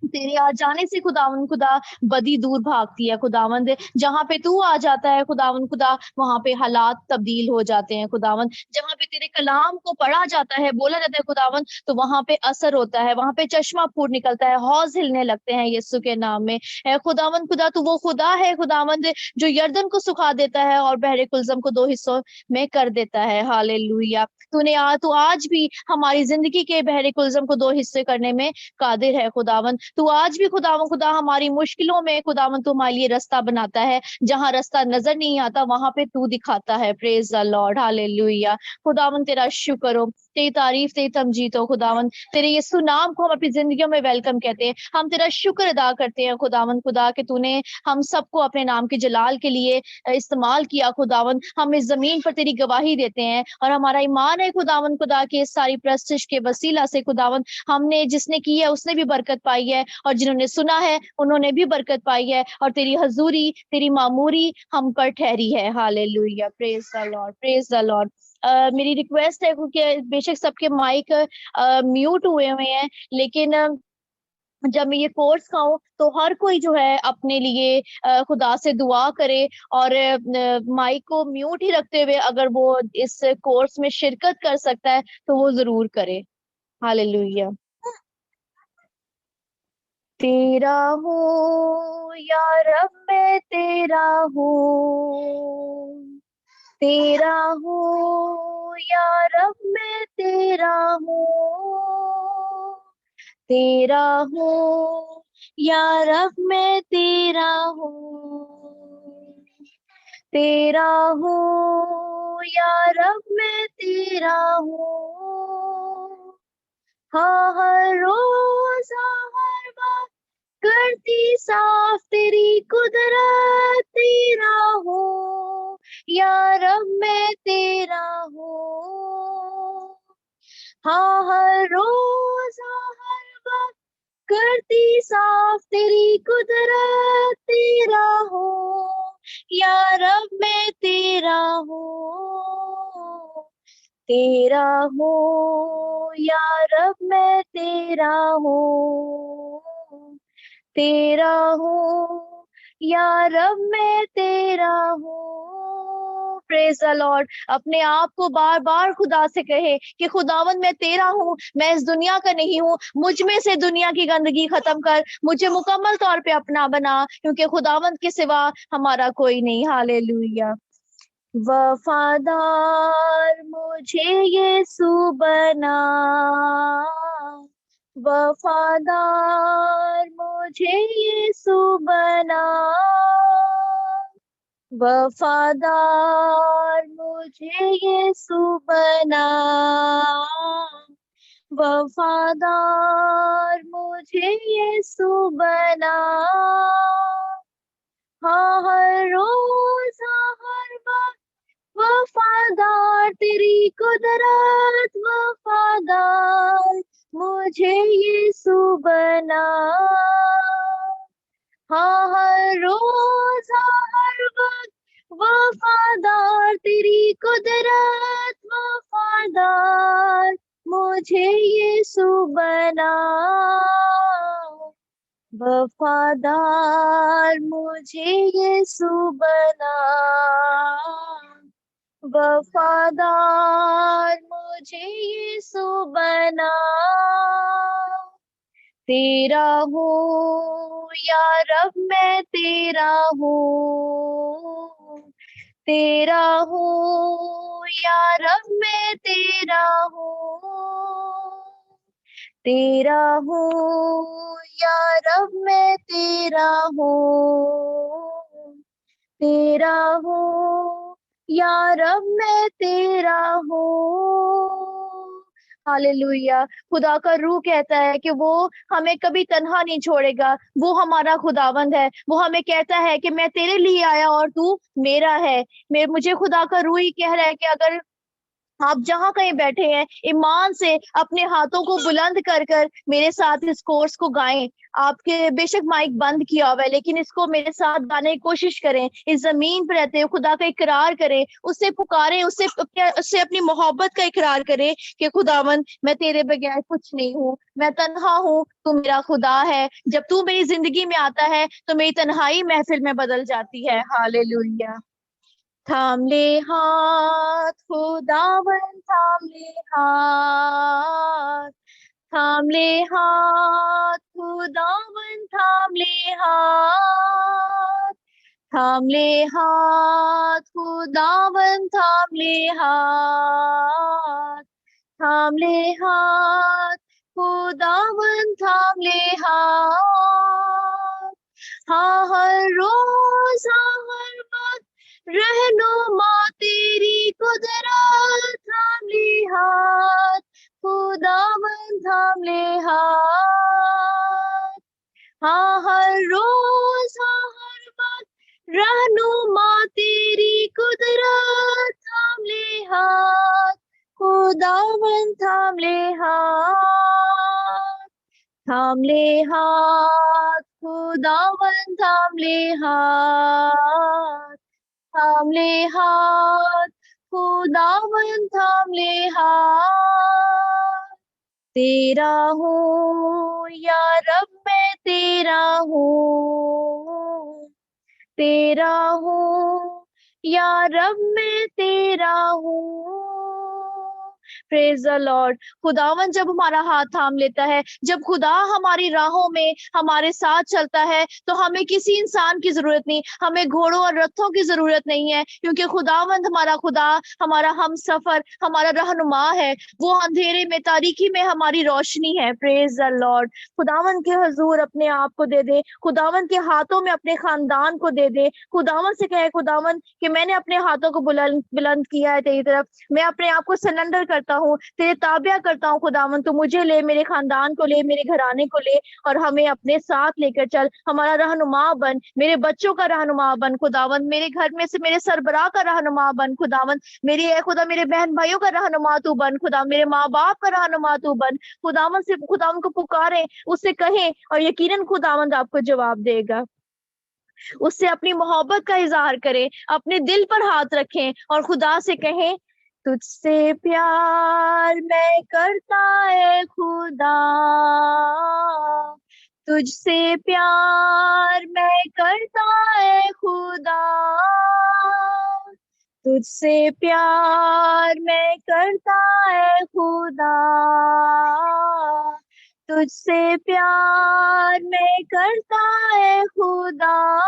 तेरे आ जाने से खुदावंद खुदा बदी दूर भागती है खुदावंद। जहाँ पे तू आ जाता है खुदावंद खुदा, वहां पे हालात तब्दील हो जाते हैं खुदावंद। जहाँ पे तेरे कलाम को पढ़ा जाता है, बोला जाता है खुदावंद, तो वहां पे असर होता है, वहां पे चश्मा फूट निकलता है, हौज हिलने लगते हैं यीशु के नाम में। है खुदावंद खुदा, तू वो खुदा है खुदावंद जो यर्दन को सुखा देता है और बहरे कुलजम को 2 हिस्सों में कर देता है। हालेलुया। तू आज भी हमारी जिंदगी के बहरे कुलजम को 2 हिस्से करने में कादिर है खुदावंद। तू आज भी खुदावंद खुदा हमारी मुश्किलों में खुदावंद तू हमारे लिए रास्ता बनाता है, जहां रास्ता नजर नहीं आता वहां पे तू दिखाता है। Praise the Lord. हालेलुया। खुदावंद तेरा शुक्र हो, तेरी तारीफ, तेरी तमजीद हो खुदावन। तेरे यीशु नाम को हम अपनी जिंदगियों में वेलकम कहते हैं। हम तेरा शुक्र अदा करते हैं खुदावन खुदा कि तूने हम सबको अपने नाम के जलाल के लिए इस्तेमाल किया खुदावन। हम इस जमीन पर तेरी गवाही देते हैं और हमारा ईमान है खुदावन खुदा के इस सारी प्रस्तिश के वसीला से खुदावन हमने जिसने की है उसने भी बरकत पाई है और जिन्होंने सुना है उन्होंने भी बरकत पाई है और तेरी हजूरी, तेरी मामूरी हम पर ठहरी है। Hallelujah, praise the Lord, praise the Lord. मेरी रिक्वेस्ट है कि बेशक सबके माइक म्यूट हुए हैं, लेकिन जब मैं ये कोर्स खाऊं तो हर कोई जो है अपने लिए खुदा से दुआ करे और माइक को म्यूट ही रखते हुए अगर वो इस कोर्स में शिरकत कर सकता है तो वो जरूर करे। हालेलुया। तेरा हूँ या रब, मैं तेरा हूँ, तेरा हूँ या रब, मैं तेरा हूँ, तेरा हूँ या रब, मैं तेरा हूँ, तेरा हूँ या रब, मैं तेरा हूँ। हाँ, हर रोज हर बात करती साफ तेरी कुदरत, तेरा हूँ या रब, मैं तेरा हूँ। हाँ, हर रोज हर बात करती साफ तेरी कुदरत, तेरा हूँ या रब, मैं तेरा हूँ, तेरा हूँ या रब, मैं तेरा हूँ, तेरा हूँ या रब, मैं तेरा हूँ। Praise the Lord. अपने आप को बार बार खुदा से कहे कि खुदावन मैं तेरा हूँ, मैं इस दुनिया का नहीं हूँ, मुझ में से दुनिया की गंदगी खत्म कर, मुझे मुकम्मल तौर पे अपना बना, क्योंकि खुदावन के सिवा हमारा कोई नहीं। हालेलुया। वफादार मुझे यीशु बना, वफादार मुझे यीशु बना, वफादार मुझे यीशु बना, वफादार मुझे यीशु बना। हाँ, हर रोज हर वक्त वफादार तेरी कुदरत, वफादार मुझे यीशु बना। हाँ, हर रोज हर वक्त वफादार तेरी कुदरत, वफादार मुझे यीशु बना, वफादार मुझे यीशु बना, वफादार मुझे यीशु बना। तेरा हूँ या रब, मैं तेरा हूँ, तेरा हूँ या रब, मैं तेरा हूँ, तेरा हूँ या रब, मैं तेरा हूँ, तेरा हूँ या रब, मैं तेरा हूँ। हालेलुया। खुदा का रूह कहता है कि वो हमें कभी तन्हा नहीं छोड़ेगा, वो हमारा खुदावंद है। वो हमें कहता है कि मैं तेरे लिए आया और तू मेरा है। मुझे खुदा का रूह ही कह रहा है कि अगर आप जहाँ कहीं बैठे हैं, ईमान से अपने हाथों को बुलंद कर कर मेरे साथ इस कोर्स को गाएं। आपके बेशक माइक बंद किया हुआ है, लेकिन इसको मेरे साथ गाने की कोशिश करें। इस जमीन पर रहते हुए खुदा का इकरार करें, उससे पुकारें, उससे अपनी मोहब्बत का इकरार करें कि खुदावन मैं तेरे बगैर कुछ नहीं हूँ, मैं तन्हा हूँ, तू मेरा खुदा है। जब तू मेरी जिंदगी में आता है तो मेरी तन्हाई महफिल में बदल जाती है। हालेलुया। थाम ले हाथ खुदावन, थाम ले हाथ, थाम ले हाथ खुदावन, थाम ले हाथ, थाम ले हाथ खुदावन, थाम ले हाथ, थाम ले हाथ खुदावन, थाम ले हाथ। हाँ, हर रोज हर वक्त रहनुमा तेरी कुदरत, थाम ले हाथ, रहनुमा तेरी कुदरत, थाम ले हाथ खुदावन, थाम ले हाथ, थाम ले हाथ खुदावन, थाम ले हाथ, थाम ले हाथ खुदावन, थाम ले हाथ। तेरा हूँ या रब, मैं तेरा हूँ, तेरा हूँ या रब, मैं तेरा हूँ। Praise the Lord. खुदावन जब हमारा हाथ थाम लेता है, जब खुदा हमारी राहों में हमारे साथ चलता है, तो हमें किसी इंसान की जरूरत नहीं, हमें घोड़ों और रथों की जरूरत नहीं है, क्योंकि खुदावंद हमारा खुदा हमारा हम सफर, हमारा रहनुमा है। वो अंधेरे में, तारीकी में हमारी रोशनी है। Praise the Lord. खुदावन के हजूर अपने आप को दे दे, खुदावन के हाथों में अपने खानदान को दे दे। खुदावन से कहे, खुदावन कि मैंने अपने हाथों को बुलंद बुलंद किया है तेरी तरफ, मैं अपने आप को सरेंडर करता हूँ, तेरे ताबिया करता हूँ। खुदावन तू मुझे ले, मेरे खानदान को ले, मेरे घराने को ले, और हमें अपने साथ लेकर चल। हमारा रहनुमा बन, मेरे बच्चों का रहनुमा बन खुदावन, मेरे घर में से मेरे सरबराह का रहनुमा बन खुदावन, मेरी ए खुदा मेरे बहन भाइयों का रहनुमा तू बन खुदा, मेरे माँ बाप का रहनुमा तू बन। खुदावन से खुदावन को पुकारे, उससे कहें, और यकीनन खुदावंद आपको जवाब देगा। उससे अपनी मोहब्बत का इजहार करें, अपने दिल पर हाथ रखें और खुदा से कहें, तुझसे प्यार मैं करता है खुदा, तुझसे प्यार मैं करता है खुदा, तुझसे प्यार मैं करता है खुदा, तुझसे प्यार मैं करता है खुदा।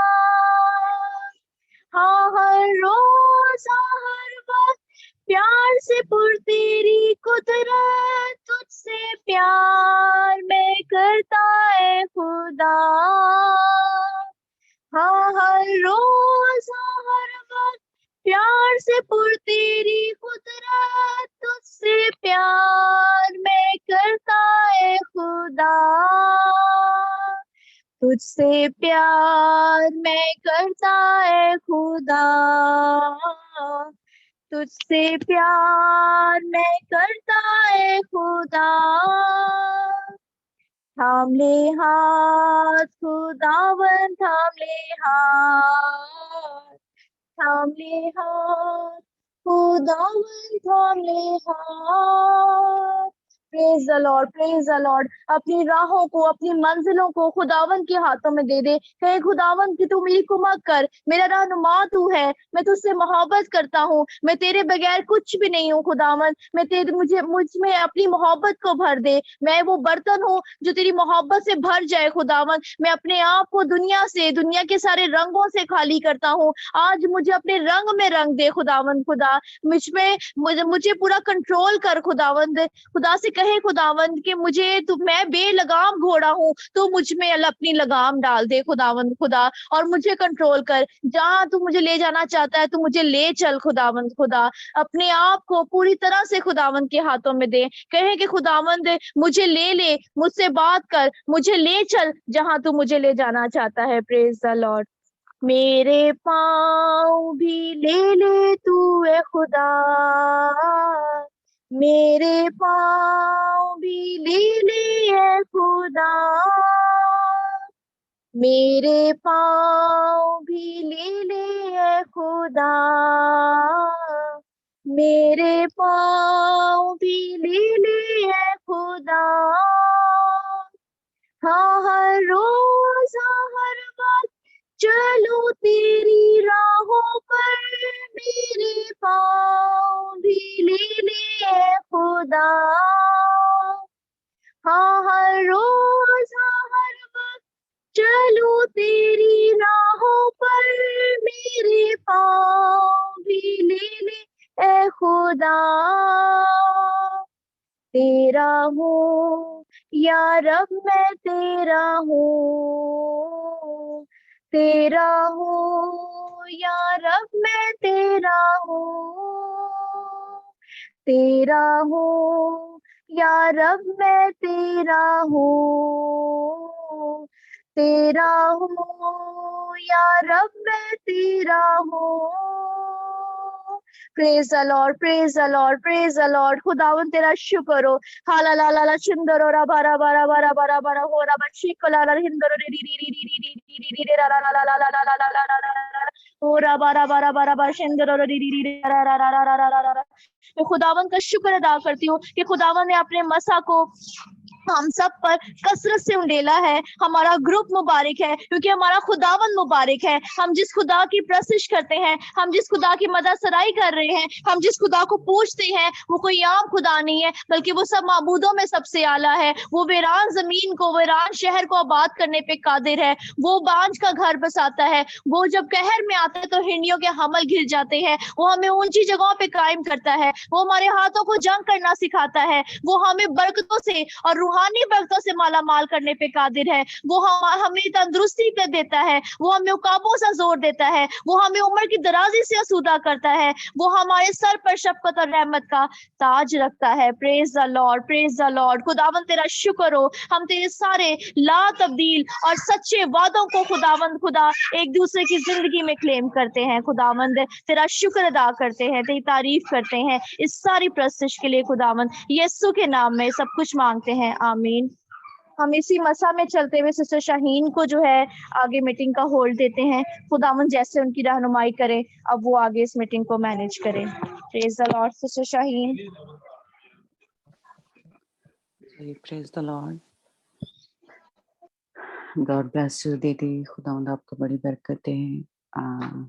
हाँ, हर रोज हर वक्त प्यार से पुर तेरी कुदरत, तुझसे प्यार मैं करता है खुदा। हाँ, हर रोज हर वक्त प्यार से पुर तेरी कुदरत, तुझसे प्यार मैं करता है खुदा, तुझसे प्यार मैं करता है खुदा, तुझसे प्यार मैं करता है खुदा। थाम ले हाथ खुदावन, थाम ले हाथ, थाम ले हाथ खुदावन, थाम ले हाथ। Praise the Lord, praise the Lord. अपनी राहों को, अपनी मंजिलों को खुदावन के हाथों में दे दे। कहे, खुदावन कि तू मेरी कुमक कर, मेरा रहनुमा तू है, मैं तुझसे मोहब्बत करता हूँ, मैं तेरे बगैर कुछ भी नहीं हूँ खुदावन, मैं तेरे मुझ में अपनी मोहब्बत को भर दे। मैं वो बर्तन हूँ जो तेरी मोहब्बत से भर जाए खुदावन। मैं अपने आप को दुनिया से, दुनिया के सारे रंगों से खाली करता हूँ। आज मुझे अपने रंग में रंग दे खुदावन। खुदा मुझे पूरा कंट्रोल कर खुदावंद। खुदा से कहे खुदावंद कि मैं बेलगाम घोड़ा हूँ, तो मुझ में अपनी लगाम डाल दे खुदावंद खुदा, और मुझे कंट्रोल कर। जहाँ तू मुझे ले जाना चाहता है तू मुझे ले चल खुदावंद खुदा। अपने आप को पूरी तरह से खुदावंद के हाथों में दे। कहे कि खुदावंद मुझे ले, मुझसे बात कर, मुझे ले चल जहाँ तू मुझे ले जाना चाहता है। Praise the Lord. मेरे पाँव भी ले तू ए खुदा, मेरे पाँव भी ले ए खुदा, मेरे पाँव भी ले ए खुदा, मेरे पाँव भी ले ए खुदा। हाँ, हर रोज हर वक्त चलूं तेरी राहों पर, मेरे पाँव भी ले ए खुदा। हाँ, हर रोज हर वक्त चलूं तेरी राहों पर, मेरे पाँव भी ले ए खुदा। तेरा हूँ या रब, मैं तेरा हूँ, तेरा हूँ या रब, मैं तेरा हूँ, तेरा हूँ या रब, मैं तेरा हूँ, तेरा हूँ या रब मैं तेरा हूँ। Praise the Lord, praise the Lord, praise the Lord. खुदावन तेरा शुक्र हो। हाला ला ला ला चिंदरो रा बारा बारा बारा बारा बारा हो रा बच्ची को ला ला हिंदरो रे री री री री री री री री री रा रा ला ला ला ला ला ला ला ला ला हो रा बारा बारा बारा बारा चिंदरो रे री री री रा रा रा रा रा रा रा रा। मैं खुदावन का शुक्र अदा करती हूँ कि खुदावन ने अपने मसा को हम सब पर कसरत से उंडेला है। हमारा ग्रुप मुबारक है क्योंकि हमारा खुदावन मुबारक है। हम जिस खुदा की प्रशिश करते हैं, हम जिस खुदा की मदद सराई कर रहे हैं, हम जिस खुदा को पूछते हैं, वो कोई आम खुदा नहीं है बल्कि वो सब माबूदों में सबसे आला है। वो वीरान जमीन को, वीरान शहर को आबाद करने पे कादिर है। वो बांझ का घर बसाता है। वो जब कहर में आता है तो हिंडियों के हमल गिर जाते हैं। वो हमें ऊंची जगहों पे कायम करता है। वो हमारे हाथों को जंग करना सिखाता है। वो हमें बरकतों से और रूहानी बरकतों से माला माल करने पे कादिर है। वो हमें तंदुरुस्ती पे देता है। वो हमें उकाबों से जोर देता है। वो हमें उम्र की दराजी से आसूदा करता है। वो हमारे सर पर शफकत और रहमत का ताज रखता है। Praise the Lord, praise the Lord. खुदावंद तेरा शुक्र हो। हम तेरे सारे ला तब्दील और सच्चे वादों को खुदावंद खुदा एक दूसरे की जिंदगी में क्लेम करते हैं। खुदावंद तेरा शुक्र अदा करते हैं, तेरी तारीफ करते हैं। इस सारी प्रस्तिश के लिए खुदावंद यीशु के नाम में सब कुछ मांगते हैं, आमीन। हम इसी मसा में चलते हुए सिस्टर शाहीन को जो है आगे मीटिंग का होल्ड देते हैं। खुदावंद जैसे उनकी रहनुमाई करे, अब वो आगे इस मीटिंग को मैनेज करे। Praise the Lord sister Shaheen. Praise the Lord. God bless you दीदी, खुदावंद आपको बड़ी बरकत दें।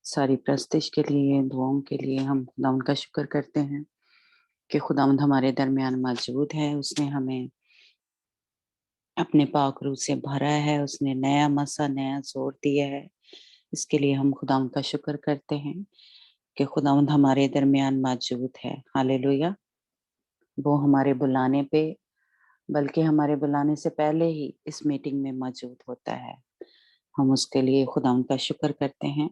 सारी प्रस्तिश के लिए, दुआओं के लिए हम खुदावंद का शुक्र करते हैं कि खुदावंद हमारे दरमियान मौजूद है। उसने हमें अपने पाक रूह से भरा है। उसने नया मसा, नया जोर दिया है। इसके लिए हम खुदावंद का शुक्र करते हैं कि खुदावंद हमारे दरमियान मौजूद है। हालेलुया। वो हमारे बुलाने पे, बल्कि हमारे बुलाने से पहले ही इस मीटिंग में मौजूद होता है। हम उसके लिए खुदावंद का शुक्र करते हैं।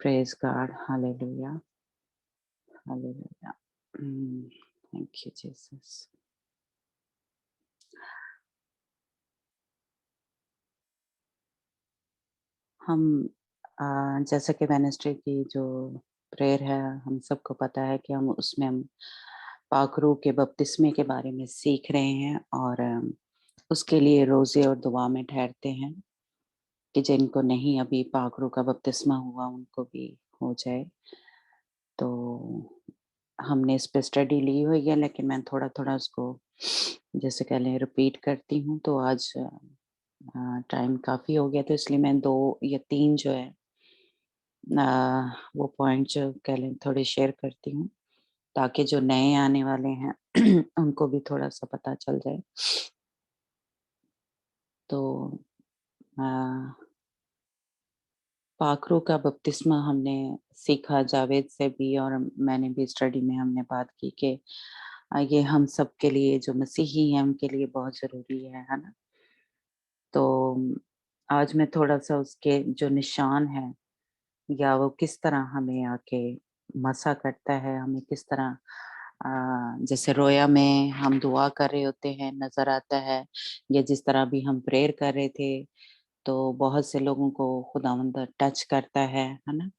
Praise God. Hallelujah, hallelujah. Thank you Jesus. हम जैसा कि वेडनेसडे की जो प्रेयर है, हम सबको पता है कि हम उसमें हम पाक रूह के बपतिस्मे के बारे में सीख रहे हैं और उसके लिए रोजे और दुआ में ठहरते हैं कि जिनको नहीं अभी पाक रूह का बपतिस्मा हुआ उनको भी हो जाए। तो हमने इस पे स्टडी ली हुई है, लेकिन मैं थोड़ा थोड़ा उसको जैसे कह लें रिपीट करती हूँ। तो आज टाइम काफ़ी हो गया, तो इसलिए मैं 2 या 3 जो है वो पॉइंट जो कह लें थोड़े शेयर करती हूँ, ताकि जो नए आने वाले हैं उनको भी थोड़ा सा पता चल जाए। तो पाक रूह का बपतिस्मा हमने सीखा जावेद से भी, और मैंने भी स्टडी में हमने बात की कि ये हम सब के लिए जो मसीही हैं उनके लिए बहुत ज़रूरी है ना। तो आज मैं थोड़ा सा उसके जो निशान हैं या वो किस तरह हमें आके मसा करता है, हमें किस तरह जैसे रोया में हम दुआ कर रहे होते हैं नजर आता है, या जिस तरह भी हम प्रेयर कर रहे थे तो बहुत से लोगों को खुदावंद टच करता है ना।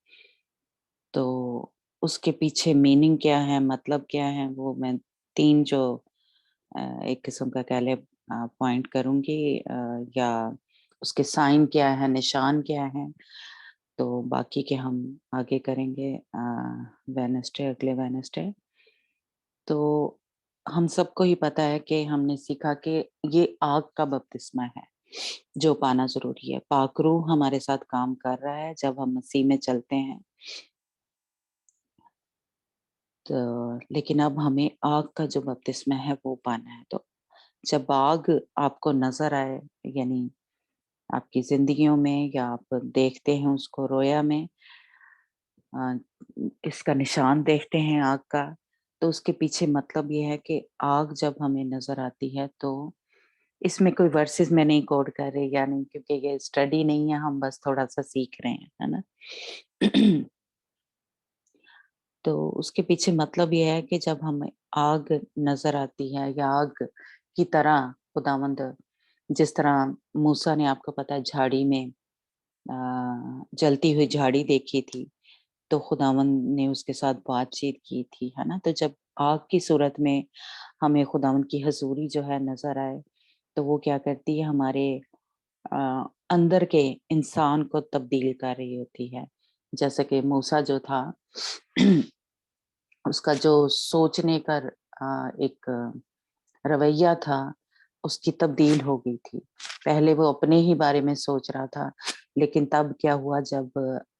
तो उसके पीछे मीनिंग क्या है, मतलब क्या है, वो मैं 3 जो एक किस्म का कह ले पॉइंट करूंगी, या उसके साइन क्या है, निशान क्या है। तो बाकी के हम आगे करेंगे वेडनेसडे, अगले वेडनेसडे। तो हम सबको ही पता है कि हमने सीखा कि ये आग का बपतिस्मा है जो पाना जरूरी है। पाक रूह हमारे साथ काम कर रहा है जब हम मसीह में चलते हैं। तो लेकिन अब हमें आग का जो बपतिस्मा है वो पाना है। तो जब आग आपको नजर आए, यानी आपकी जिंदगियों में, या आप देखते हैं उसको रोया में, इसका निशान देखते हैं आग का, तो उसके पीछे मतलब ये है कि आग जब हमें नजर आती है, तो इसमें कोई वर्सेस में नहीं कोड कर रहे, या नहीं, क्योंकि ये स्टडी नहीं है, हम बस थोड़ा सा सीख रहे हैं, है ना। तो उसके पीछे मतलब ये है कि जब हमें आग नजर आती है, या आग की तरह खुदावंद, जिस तरह मूसा ने, आपको पता है, झाड़ी में जलती हुई झाड़ी देखी थी, तो खुदावंद ने उसके साथ बातचीत की थी, है ना। तो जब आग की सूरत में हमें खुदावंद की हजूरी जो है नजर आए, तो वो क्या करती है, हमारे अंदर के इंसान को तब्दील कर रही होती है। जैसे कि मूसा जो था उसका जो सोचने का एक रवैया था, उसकी तब्दील हो गई थी। पहले वो अपने ही बारे में सोच रहा था, लेकिन तब क्या हुआ, जब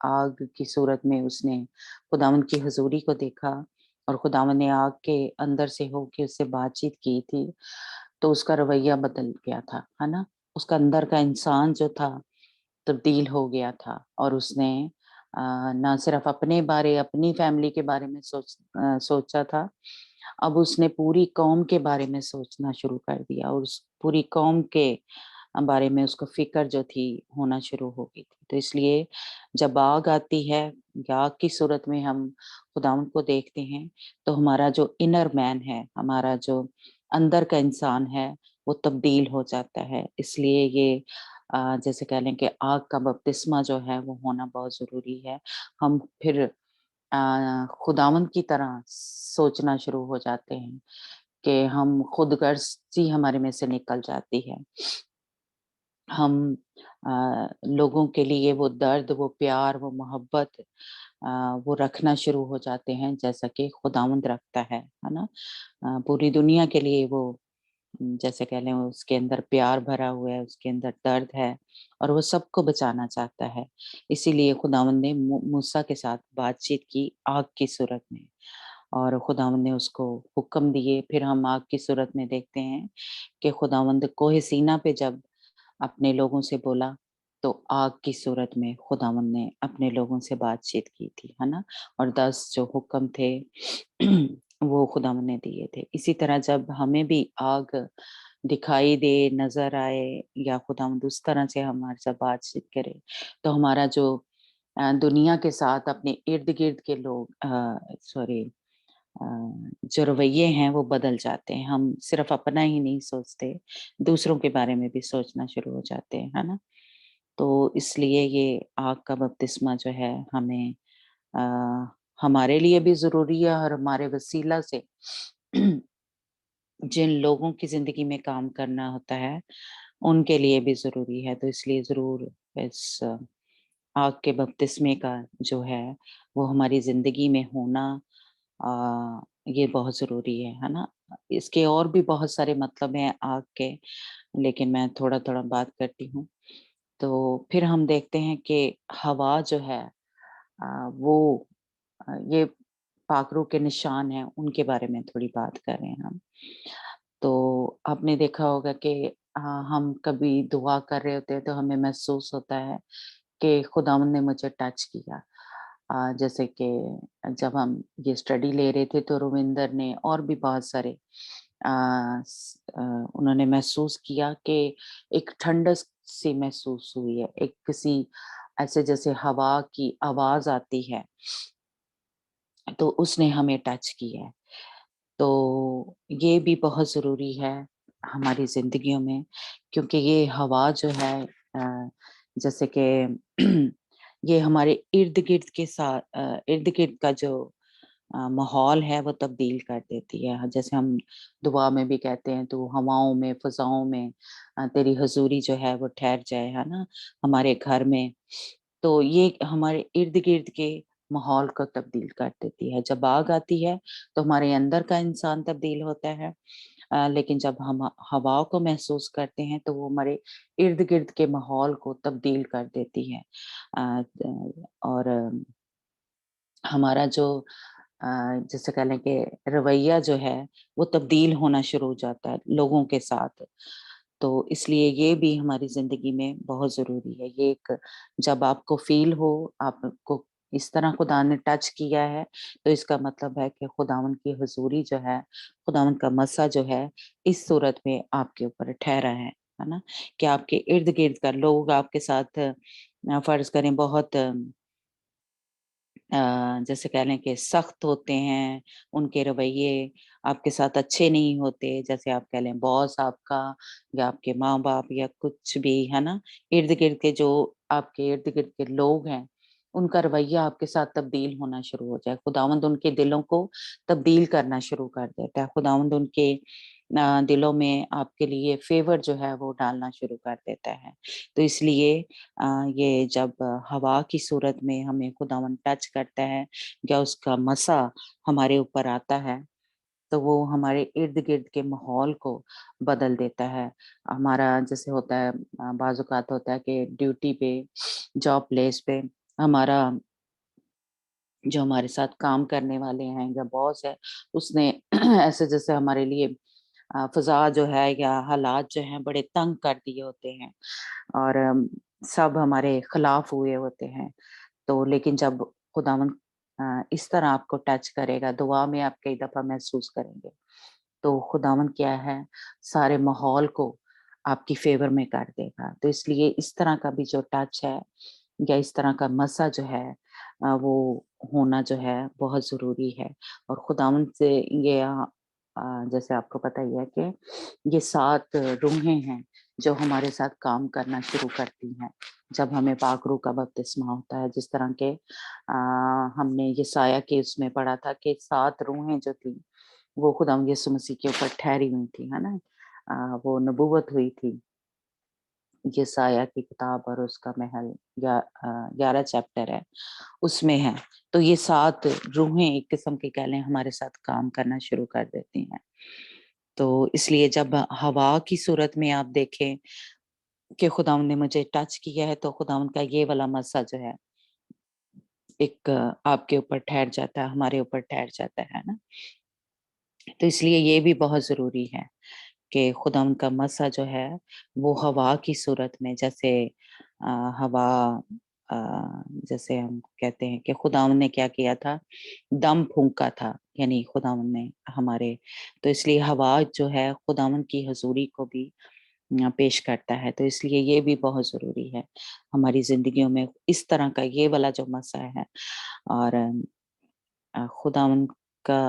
आग की सूरत में उसने खुदावंद की हजूरी को देखा और खुदावंद ने आग के अंदर से होके उससे बातचीत की थी, तो उसका रवैया बदल गया था, है ना। उसका अंदर का इंसान जो था तब्दील हो गया था, और उसने ना सिर्फ अपने बारे, अपनी फैमिली के बारे में सोचा था, अब उसने पूरी कौम के बारे में सोचना शुरू कर दिया, और उस पूरी कौम के बारे में उसको फिक्र जो थी होना शुरू हो गई थी। तो इसलिए जब आग आती है या आग की सूरत में हम खुदावंद को देखते हैं, तो हमारा जो इनर मैन है, हमारा जो अंदर का इंसान है, वो तब्दील हो जाता है। इसलिए ये जैसे कह लें कि आग का बपतिस्मा जो है वो होना बहुत जरूरी है। हम फिर खुदावंद की तरह सोचना शुरू हो जाते हैं कि हम खुदगर्जी हमारे में से निकल जाती है। हम लोगों के लिए वो दर्द, वो प्यार, वो मोहब्बत वो रखना शुरू हो जाते हैं, जैसा कि खुदावंद रखता है ना। पूरी दुनिया के लिए वो जैसे कह लें उसके अंदर प्यार भरा हुआ है, उसके अंदर दर्द है, और वो सबको बचाना चाहता है। इसीलिए खुदावंद ने मूसा के साथ बातचीत की आग की सूरत में, और खुदावंद ने उसको हुक्म दिए। फिर हम आग की सूरत में देखते हैं कि खुदावंद कोहे सीना पे जब अपने लोगों से बोला, तो आग की सूरत में खुदावंद ने अपने लोगों से बातचीत की थी, है ना। और 10 जो हुक्म थे वो खुदावंद ने दिए थे। इसी तरह जब हमें भी आग दिखाई दे, नजर आए, या खुदावंद उस तरह से हमारे साथ बातचीत करे, तो हमारा जो दुनिया के साथ अपने इर्द गिर्द के लोग सॉरी जो रवैये हैं वो बदल जाते हैं। हम सिर्फ अपना ही नहीं सोचते, दूसरों के बारे में भी सोचना शुरू हो जाते हैं, है ना। तो इसलिए ये आग का बपतिस्मा जो है हमें अ, हमारे लिए भी ज़रूरी है, और हमारे वसीला से जिन लोगों की ज़िंदगी में काम करना होता है, उनके लिए भी ज़रूरी है। तो इसलिए ज़रूर इस आग के बपतिस्मे का जो है, वो हमारी ज़िंदगी में होना ये बहुत ज़रूरी है ना? इसके और भी बहुत सारे मतलब हैं आग के, लेकिन मैं थोड़ा-थोड़ा बात करती हूँ। तो फिर हम देखते हैं कि हवा जो है वो ये पाखरू के निशान हैं, उनके बारे में थोड़ी बात कर रहे हैं हम। तो आपने देखा होगा कि हम कभी दुआ कर रहे होते हैं, तो हमें महसूस होता है कि खुदावंद ने मुझे टच किया। जैसे कि जब हम ये स्टडी ले रहे थे, तो रविंदर ने और भी बहुत सारे उन्होंने महसूस किया कि एक ठंडक सी महसूस हुई है, एक किसी ऐसे जैसे हवा की आवाज आती है, तो उसने हमें टच किया है। तो ये भी बहुत ज़रूरी है हमारी ज़िंदगियों में, क्योंकि ये हवा जो है जैसे कि ये हमारे इर्द-गिर्द के साथ इर्द-गिर्द का जो माहौल है वो तब्दील कर देती है। जैसे हम दुआ में भी कहते हैं, तो हवाओं में, फ़ज़ाओं में तेरी हज़ूरी जो है वो ठहर जाए, है ना? हमारे घर में। तो ये हमारे इर्द-गिर्द के माहौल को तब्दील कर देती है। जब आग आती है, तो हमारे अंदर का इंसान तब्दील होता है। लेकिन जब हम हवाओं को महसूस करते हैं, तो वो हमारे इर्द-गिर्द के माहौल को तब्दील कर देती है। और हमारा जो जैसे कह लें कि रवैया जो है, वो तब्दील होना शुरू हो जाता है लोगों के साथ। तो इसलिए ये भी हमारी ज़िंदगी में बहुत ज़रूरी है। ये एक जब आपको फ़ील हो, आपको इस तरह खुदा ने टच किया है, तो इसका मतलब है कि खुदावंद की हुज़ूरी जो है, खुदावंद का मसा जो है, इस सूरत में आपके ऊपर ठहरा है ना? कि आपके इर्द-गिर्द का लोग आपके साथ फ़र्ज़ करें बहुत जैसे कह लें कि सख्त होते हैं, उनके रवैये आपके साथ अच्छे नहीं होते, जैसे आप कह लें बॉस आपका या आपके माँ-बाप या कुछ भी, है ना? इर्द-गिर्द के जो आपके इर्द-गिर्द के लोग हैं, उनका रवैया आपके साथ तब्दील होना शुरू हो जाए। खुदावंद उनके दिलों को तब्दील करना शुरू कर देता है। खुदावंद उनके दिलों में आपके लिए फ़ेवर जो है वो डालना शुरू कर देता है। तो इसलिए ये जब हवा की सूरत में हमें खुदावंद टच करता है या उसका मसा हमारे ऊपर आता है, तो वो हमारे इर्द-गिर्द के माहौल को बदल देता है। हमारा जैसे होता है बाज़ औक़ात होता है कि ड्यूटी पे, जॉब प्लेस पे हमारा जो हमारे साथ काम करने वाले हैं या बॉस है, उसने ऐसे जैसे हमारे लिए फ़ज़ा जो है या हालात जो हैं बड़े तंग कर दिए होते हैं और सब हमारे खिलाफ हुए होते हैं। तो लेकिन जब खुदावंद इस तरह आपको टच करेगा, दुआ में आप कई दफ़ा महसूस करेंगे। तो खुदावंद क्या है, सारे माहौल को आपकी फ़ेवर में कर देगा। तो इसलिए इस तरह का भी जो टच है या इस तरह का मसा जो है वो होना जो है बहुत ज़रूरी है। और खुदावंद से ये जैसे आपको पता ही है कि ये 7 रूहें हैं जो हमारे साथ काम करना शुरू करती हैं, जब हमें पाक रूह का बपतिस्मा होता है। जिस तरह के हमने यशायाह के उसमें पढ़ा था कि 7 रूहें जो थी, वो खुदावंद यीशु मसीह के ऊपर ठहरी हुई थी, है ना? वो नबूवत हुई थी यशायाह की किताब और उसका महल 11 चैप्टर है, उसमें है। तो ये 7 रूहें एक किस्म की कह लें हमारे साथ काम करना शुरू कर देती हैं। तो इसलिए जब हवा की सूरत में आप देखें कि खुदावंद ने मुझे टच किया है, तो खुदावंद का ये वाला मसा जो है, एक आपके ऊपर ठहर जाता है, हमारे ऊपर ठहर जाता है ना? तो इसलिए ये भी बहुत ज़रूरी है कि खुदावंद का मसा जो है, वो हवा की सूरत में जैसे अ, हवा अ, जैसे हम कहते हैं कि खुदावंद ने क्या किया था, दम फूँका था, यानी खुदावंद ने हमारे, तो इसलिए हवा जो है खुदावंद की हज़ूरी को भी पेश करता है। तो इसलिए ये भी बहुत ज़रूरी है हमारी ज़िंदगियों में इस तरह का ये वाला जो मसा है। और खुदावंद का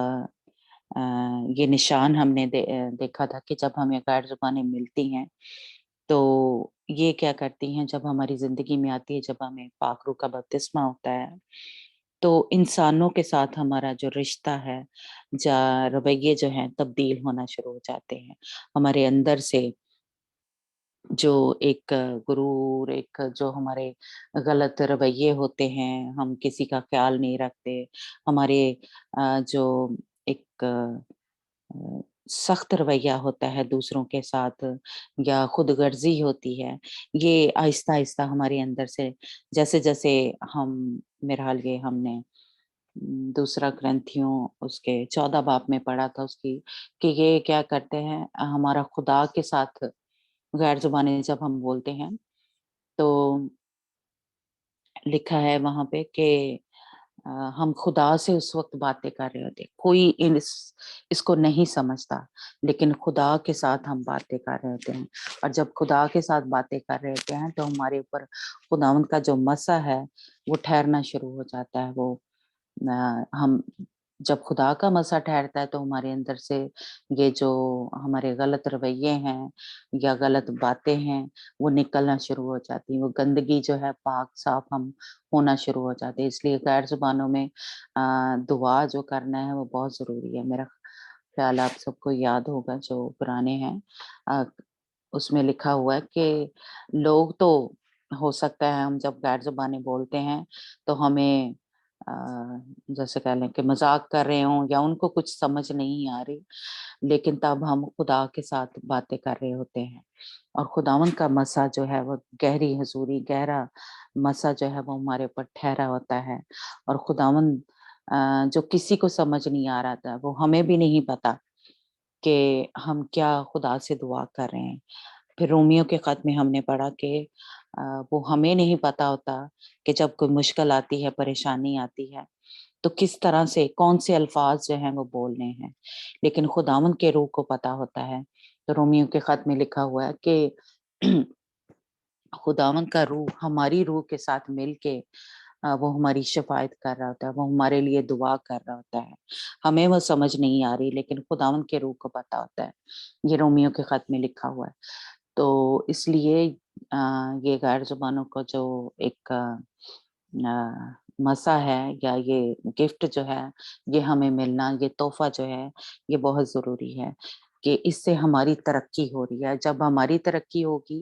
अ, ये निशान हमने देखा था कि जब हमें गैर ज़ुबानें मिलती हैं, तो ये क्या करती हैं जब हमारी ज़िंदगी में आती है, जब हमें पाक रूह का बपतिस्मा होता है, तो इंसानों के साथ हमारा जो रिश्ता है, जा रवैये जो हैं तब्दील होना शुरू हो जाते हैं। हमारे अंदर से जो एक गुरूर, एक जो हमारे गलत रवैये होते हैं, हम किसी का ख़्याल नहीं रखते, हमारे जो एक सख्त रवैया होता है दूसरों के साथ या खुदगर्जी होती है, ये आहिस्ता-आहिस्ता हमारे अंदर से जैसे-जैसे हम मेरा हाल ये हमने दूसरा ग्रंथियों उसके 14 बाब में पढ़ा था उसकी कि ये क्या करते हैं हमारा खुदा के साथ गैर ज़ुबानी जब हम बोलते हैं, तो लिखा है वहाँ पे कि हम खुदा से उस वक़्त बातें कर रहे होते हैं। कोई इसको नहीं समझता, लेकिन खुदा के साथ हम बातें कर रहे होते हैं। और जब खुदा के साथ बातें कर रहे होते हैं, तो हमारे ऊपर खुदावंद का जो मसा है, वो ठहरना शुरू हो जाता है। वो हम जब खुदा का मसा ठहरता है, तो हमारे अंदर से ये जो हमारे गलत रवैये हैं या गलत बातें हैं, वो निकलना शुरू हो जाती हैं। वो गंदगी जो है पाक-साफ हम होना शुरू हो जाते हैं। इसलिए गैर ज़ुबानों में दुआ जो करना है वो बहुत ज़रूरी है। मेरा ख़्याल आप सबको याद होगा जो पुराने हैं अ, उसमें लिखा हुआ है कि लोग तो हो सकता है हम जब गैर ज़ुबानी बोलते हैं तो हमें अ, जैसे कह लें कि मज़ाक कर रहे हों या उनको कुछ समझ नहीं आ रही, लेकिन तब हम खुदा के साथ बातें कर रहे होते हैं। और खुदावंद का मसा जो है वो गहरी हज़ूरी, गहरा मसा जो है वो हमारे ऊपर ठहरा होता है। और खुदावंद जो किसी को समझ नहीं आ रहा था, वो हमें भी नहीं पता कि हम क्या खुदा से दुआ कर रहे हैं। फिर रोमियो के खत में हमने पढ़ा कि वो हमें नहीं पता होता कि जब कोई मुश्किल आती है, परेशानी आती है, तो किस तरह से कौन से अल्फाज जो हैं वो बोलने हैं। लेकिन खुदावंद के रूह को पता होता है। तो रोमियो के खत में लिखा हुआ है कि खुदावंद का रूह हमारी रूह के साथ मिल के वो हमारी शफायत कर रहा होता है, वो हमारे लिए दुआ कर रहा होता है। हमें वो समझ नहीं आ रही, लेकिन खुदावंद के रूह को पता होता है। ये रोमियो के खत में लिखा हुआ है। तो इसलिए ये गैर ज़ुबानों को जो एक मसा है, या ये गिफ्ट जो है, ये हमें मिलना, ये तोहफ़ा जो है, ये बहुत ज़रूरी है कि इससे हमारी तरक्की हो रही है। जब हमारी तरक्की होगी,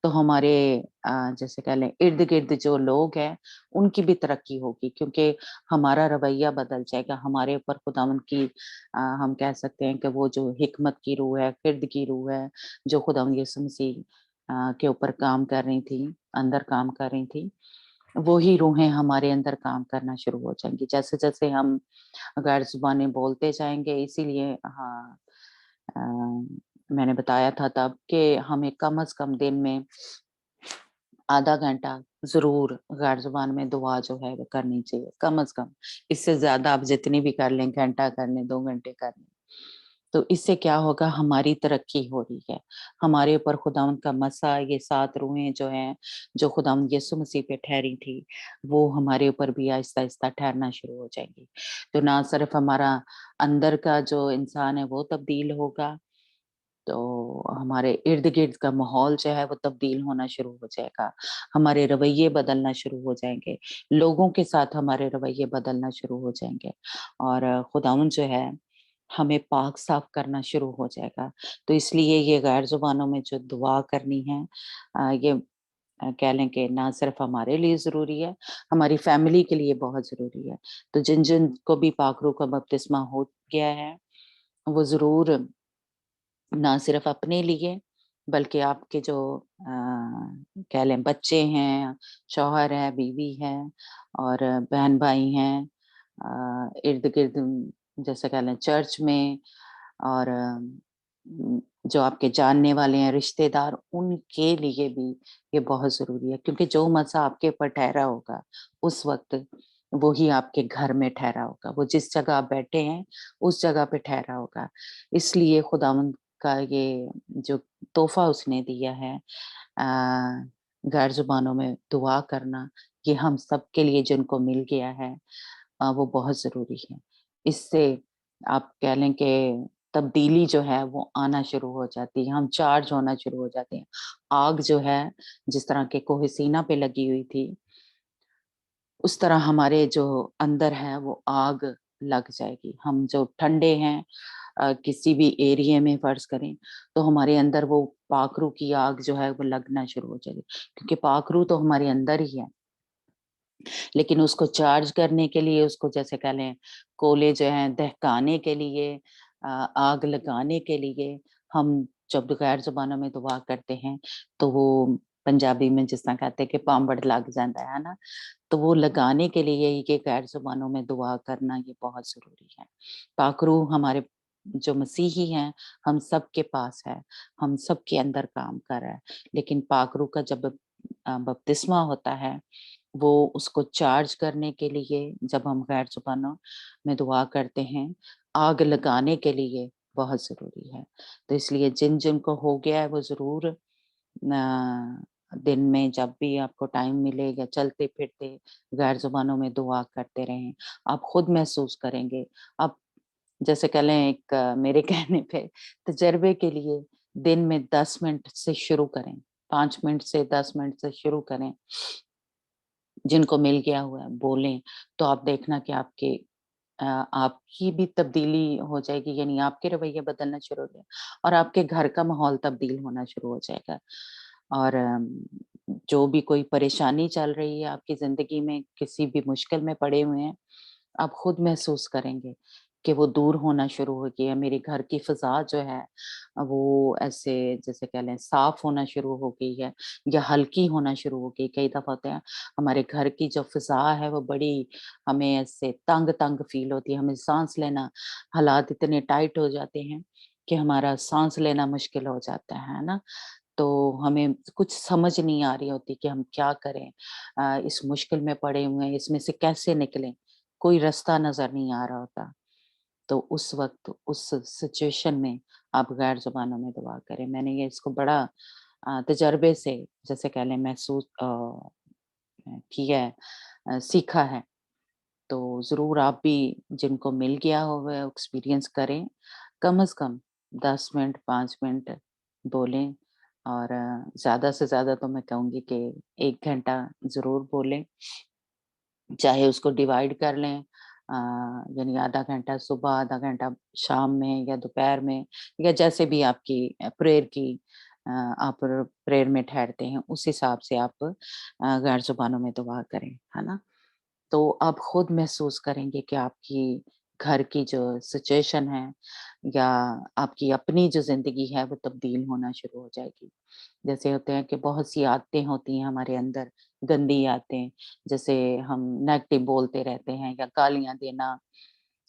तो हमारे जैसे कह लें इर्द-गिर्द जो लोग हैं, उनकी भी तरक्की होगी, क्योंकि हमारा रवैया बदल जाएगा। हमारे ऊपर खुदावंद की हम कह सकते हैं कि वो जो हिकमत की रूह है, फ़िर्द की रूह है, जो खुदावंद यीशु मसीह के ऊपर काम कर रही थी, अंदर काम कर रही थी, वो ही रूहें हमारे अंदर काम करना शुरू हो जाएँगी। जैसे-जैसे हम गैर ज़ुबानें बोलते जाएँगे, इसीलिए हाँ, अ, मैंने बताया था तब कि हमें कम से कम दिन में आधा घंटा ज़रूर गैर ज़ुबान में दुआ जो है वो करनी चाहिए, कम से कम। इससे ज़्यादा आप जितनी भी कर लें, घंटा कर लें, 2 घंटे कर लें। तो इससे क्या होगा, हमारी तरक्की हो रही है। हमारे ऊपर खुदावंद का मसा, ये 7 रूहें जो हैं, जो खुदावंद यीशु मसीह पे ठहरी थी, वो हमारे ऊपर भी आहिस्ता-आहिस्ता ठहरना शुरू हो जाएँगी। तो ना सिर्फ़ हमारा अंदर का जो इंसान है वो तब्दील होगा, तो हमारे इर्द-गिर्द का माहौल जो है वो तब्दील होना शुरू हो जाएगा। हमारे रवैये बदलना शुरू हो जाएँगे। लोगों के साथ हमारे रवैये बदलना शुरू हो जाएँगे, और खुदावंद जो है हमें पाक-साफ करना शुरू हो जाएगा। तो इसलिए ये गैर ज़ुबानों में जो दुआ करनी है, ये कह लें कि ना सिर्फ़ हमारे लिए ज़रूरी है, हमारी फैमिली के लिए बहुत ज़रूरी है। तो जिन-जिन को भी पाक रूह का बपतिस्मा हो गया है, वो ज़रूर ना सिर्फ अपने लिए, बल्कि आपके जो कह लें बच्चे हैं, शौहर है, बीवी है, और बहन-भाई हैं, इर्द-गिर्द जैसे कह लें चर्च में, और जो आपके जानने वाले हैं, रिश्तेदार, उनके लिए भी ये बहुत ज़रूरी है, क्योंकि जो मसा आपके ऊपर ठहरा होगा, उस वक़्त वो ही आपके घर में ठहरा होगा। वो जिस जगह आप बैठे हैं, उस जगह पे ठहरा होगा। इसलिए खुदावंद का ये जो तोहफ़ा उसने दिया है, गैर ज़ुबानों में दुआ करना, ये हम सबके लिए जिनको मिल गया है, वो बहुत ज़रूरी है। इससे आप कह लें कि तब्दीली जो है वो आना शुरू हो जाती है, हम चार्ज होना शुरू हो जाते हैं। आग जो है, जिस तरह के कोहे सीना पे लगी हुई थी, उस तरह हमारे जो अंदर है वो आग लग जाएगी। हम जो ठंडे हैं, किसी भी एरिया में फ़र्ज़ करें, तो हमारे अंदर वो पाखरू की आग जो है वो लगना शुरू हो जाएगी, क्योंकि पाखरू तो हमारे अंदर ही है। लेकिन उसको चार्ज करने के लिए, उसको जैसे कह लें कोयले जो हैं दहकाने के लिए, आग लगाने के लिए, हम जब गैर ज़ुबानों में दुआ करते हैं, तो वो पंजाबी में जिस तरह कहते हैं कि पांवड़ लग जाता है ना? तो वो लगाने के लिए ये गैर ज़ुबानों में दुआ करना ये बहुत ज़रूरी है। पाक रूह हमारे जो मसीही हैं, हम सबके पास है, हम सबके अंदर काम कर रहा है। लेकिन पाक रूह का जब बपतिस्मा होता है, वो उसको चार्ज करने के लिए, जब हम गैर ज़ुबानों में दुआ करते हैं, आग लगाने के लिए बहुत ज़रूरी है। तो इसलिए जिन-जिन को हो गया है, वो ज़रूर दिन में जब भी आपको टाइम मिले, या चलते-फिरते गैर ज़ुबानों में दुआ करते रहें। आप खुद महसूस करेंगे। आप जैसे कह लें एक मेरे कहने पे तजर्बे के लिए दिन में 10 मिनट से शुरू करें। 5 मिनट से 10 मिनट से शुरू करें। जिनको मिल गया हुआ है, बोलें, तो आप देखना कि आपकी भी तब्दीली हो जाएगी, यानी आपके रवैये बदलना शुरू हो गए, और आपके घर का माहौल तब्दील होना शुरू हो जाएगा। और जो भी कोई परेशानी चल रही है आपकी ज़िंदगी में, किसी भी मुश्किल में पड़े हुए हैं, आप खुद महसूस करेंगे कि वो दूर होना शुरू हो गई है। मेरे घर की फ़िज़ा जो है, वो ऐसे जैसे कह लें साफ़ होना शुरू हो गई है, या हल्की होना शुरू हो गई। कई दफ़ा होता है हमारे घर की जो फ़िज़ा है वो बड़ी हमें ऐसे तंग-तंग फ़ील होती है, हमें साँस लेना, हालात इतने टाइट हो जाते हैं कि हमारा साँस लेना मुश्किल हो जाता है ना? तो हमें कुछ समझ नहीं आ रही होती कि हम क्या करें? इस मुश्किल में पड़े हुए हैं, इसमें से कैसे निकलें? कोई रास्ता नज़र नहीं आ रहा होता। तो उस वक़्त, उस सिचुएशन में आप गैर ज़ुबानों में दुआ करें। मैंने ये इसको बड़ा तजर्बे से जैसे कह लें महसूस किया है। सीखा है। तो ज़रूर आप भी जिनको मिल गया हो वह एक्सपीरियंस करें। कम से कम 10 मिनट, 5 मिनट बोलें और ज़्यादा से ज़्यादा तो मैं कहूँगी कि 1 घंटा ज़रूर बोलें। चाहे उसको डिवाइड कर लें, यानी आधा घंटा सुबह, आधा घंटा शाम में या दोपहर में, या जैसे भी आपकी प्रेयर की आप प्रेयर में ठहरते हैं, उस हिसाब से आप गैर ज़ुबानों में दुआ करें, है ना? तो आप खुद महसूस करेंगे कि आपकी घर की जो सिचुएशन है या आपकी अपनी जो ज़िंदगी है वो तब्दील होना शुरू हो जाएगी। जैसे होते हैं कि बहुत सी आदतें होती हैं हमारे अंदर, गंदी आदतें, जैसे हम नेगेटिव बोलते रहते हैं या गालियाँ देना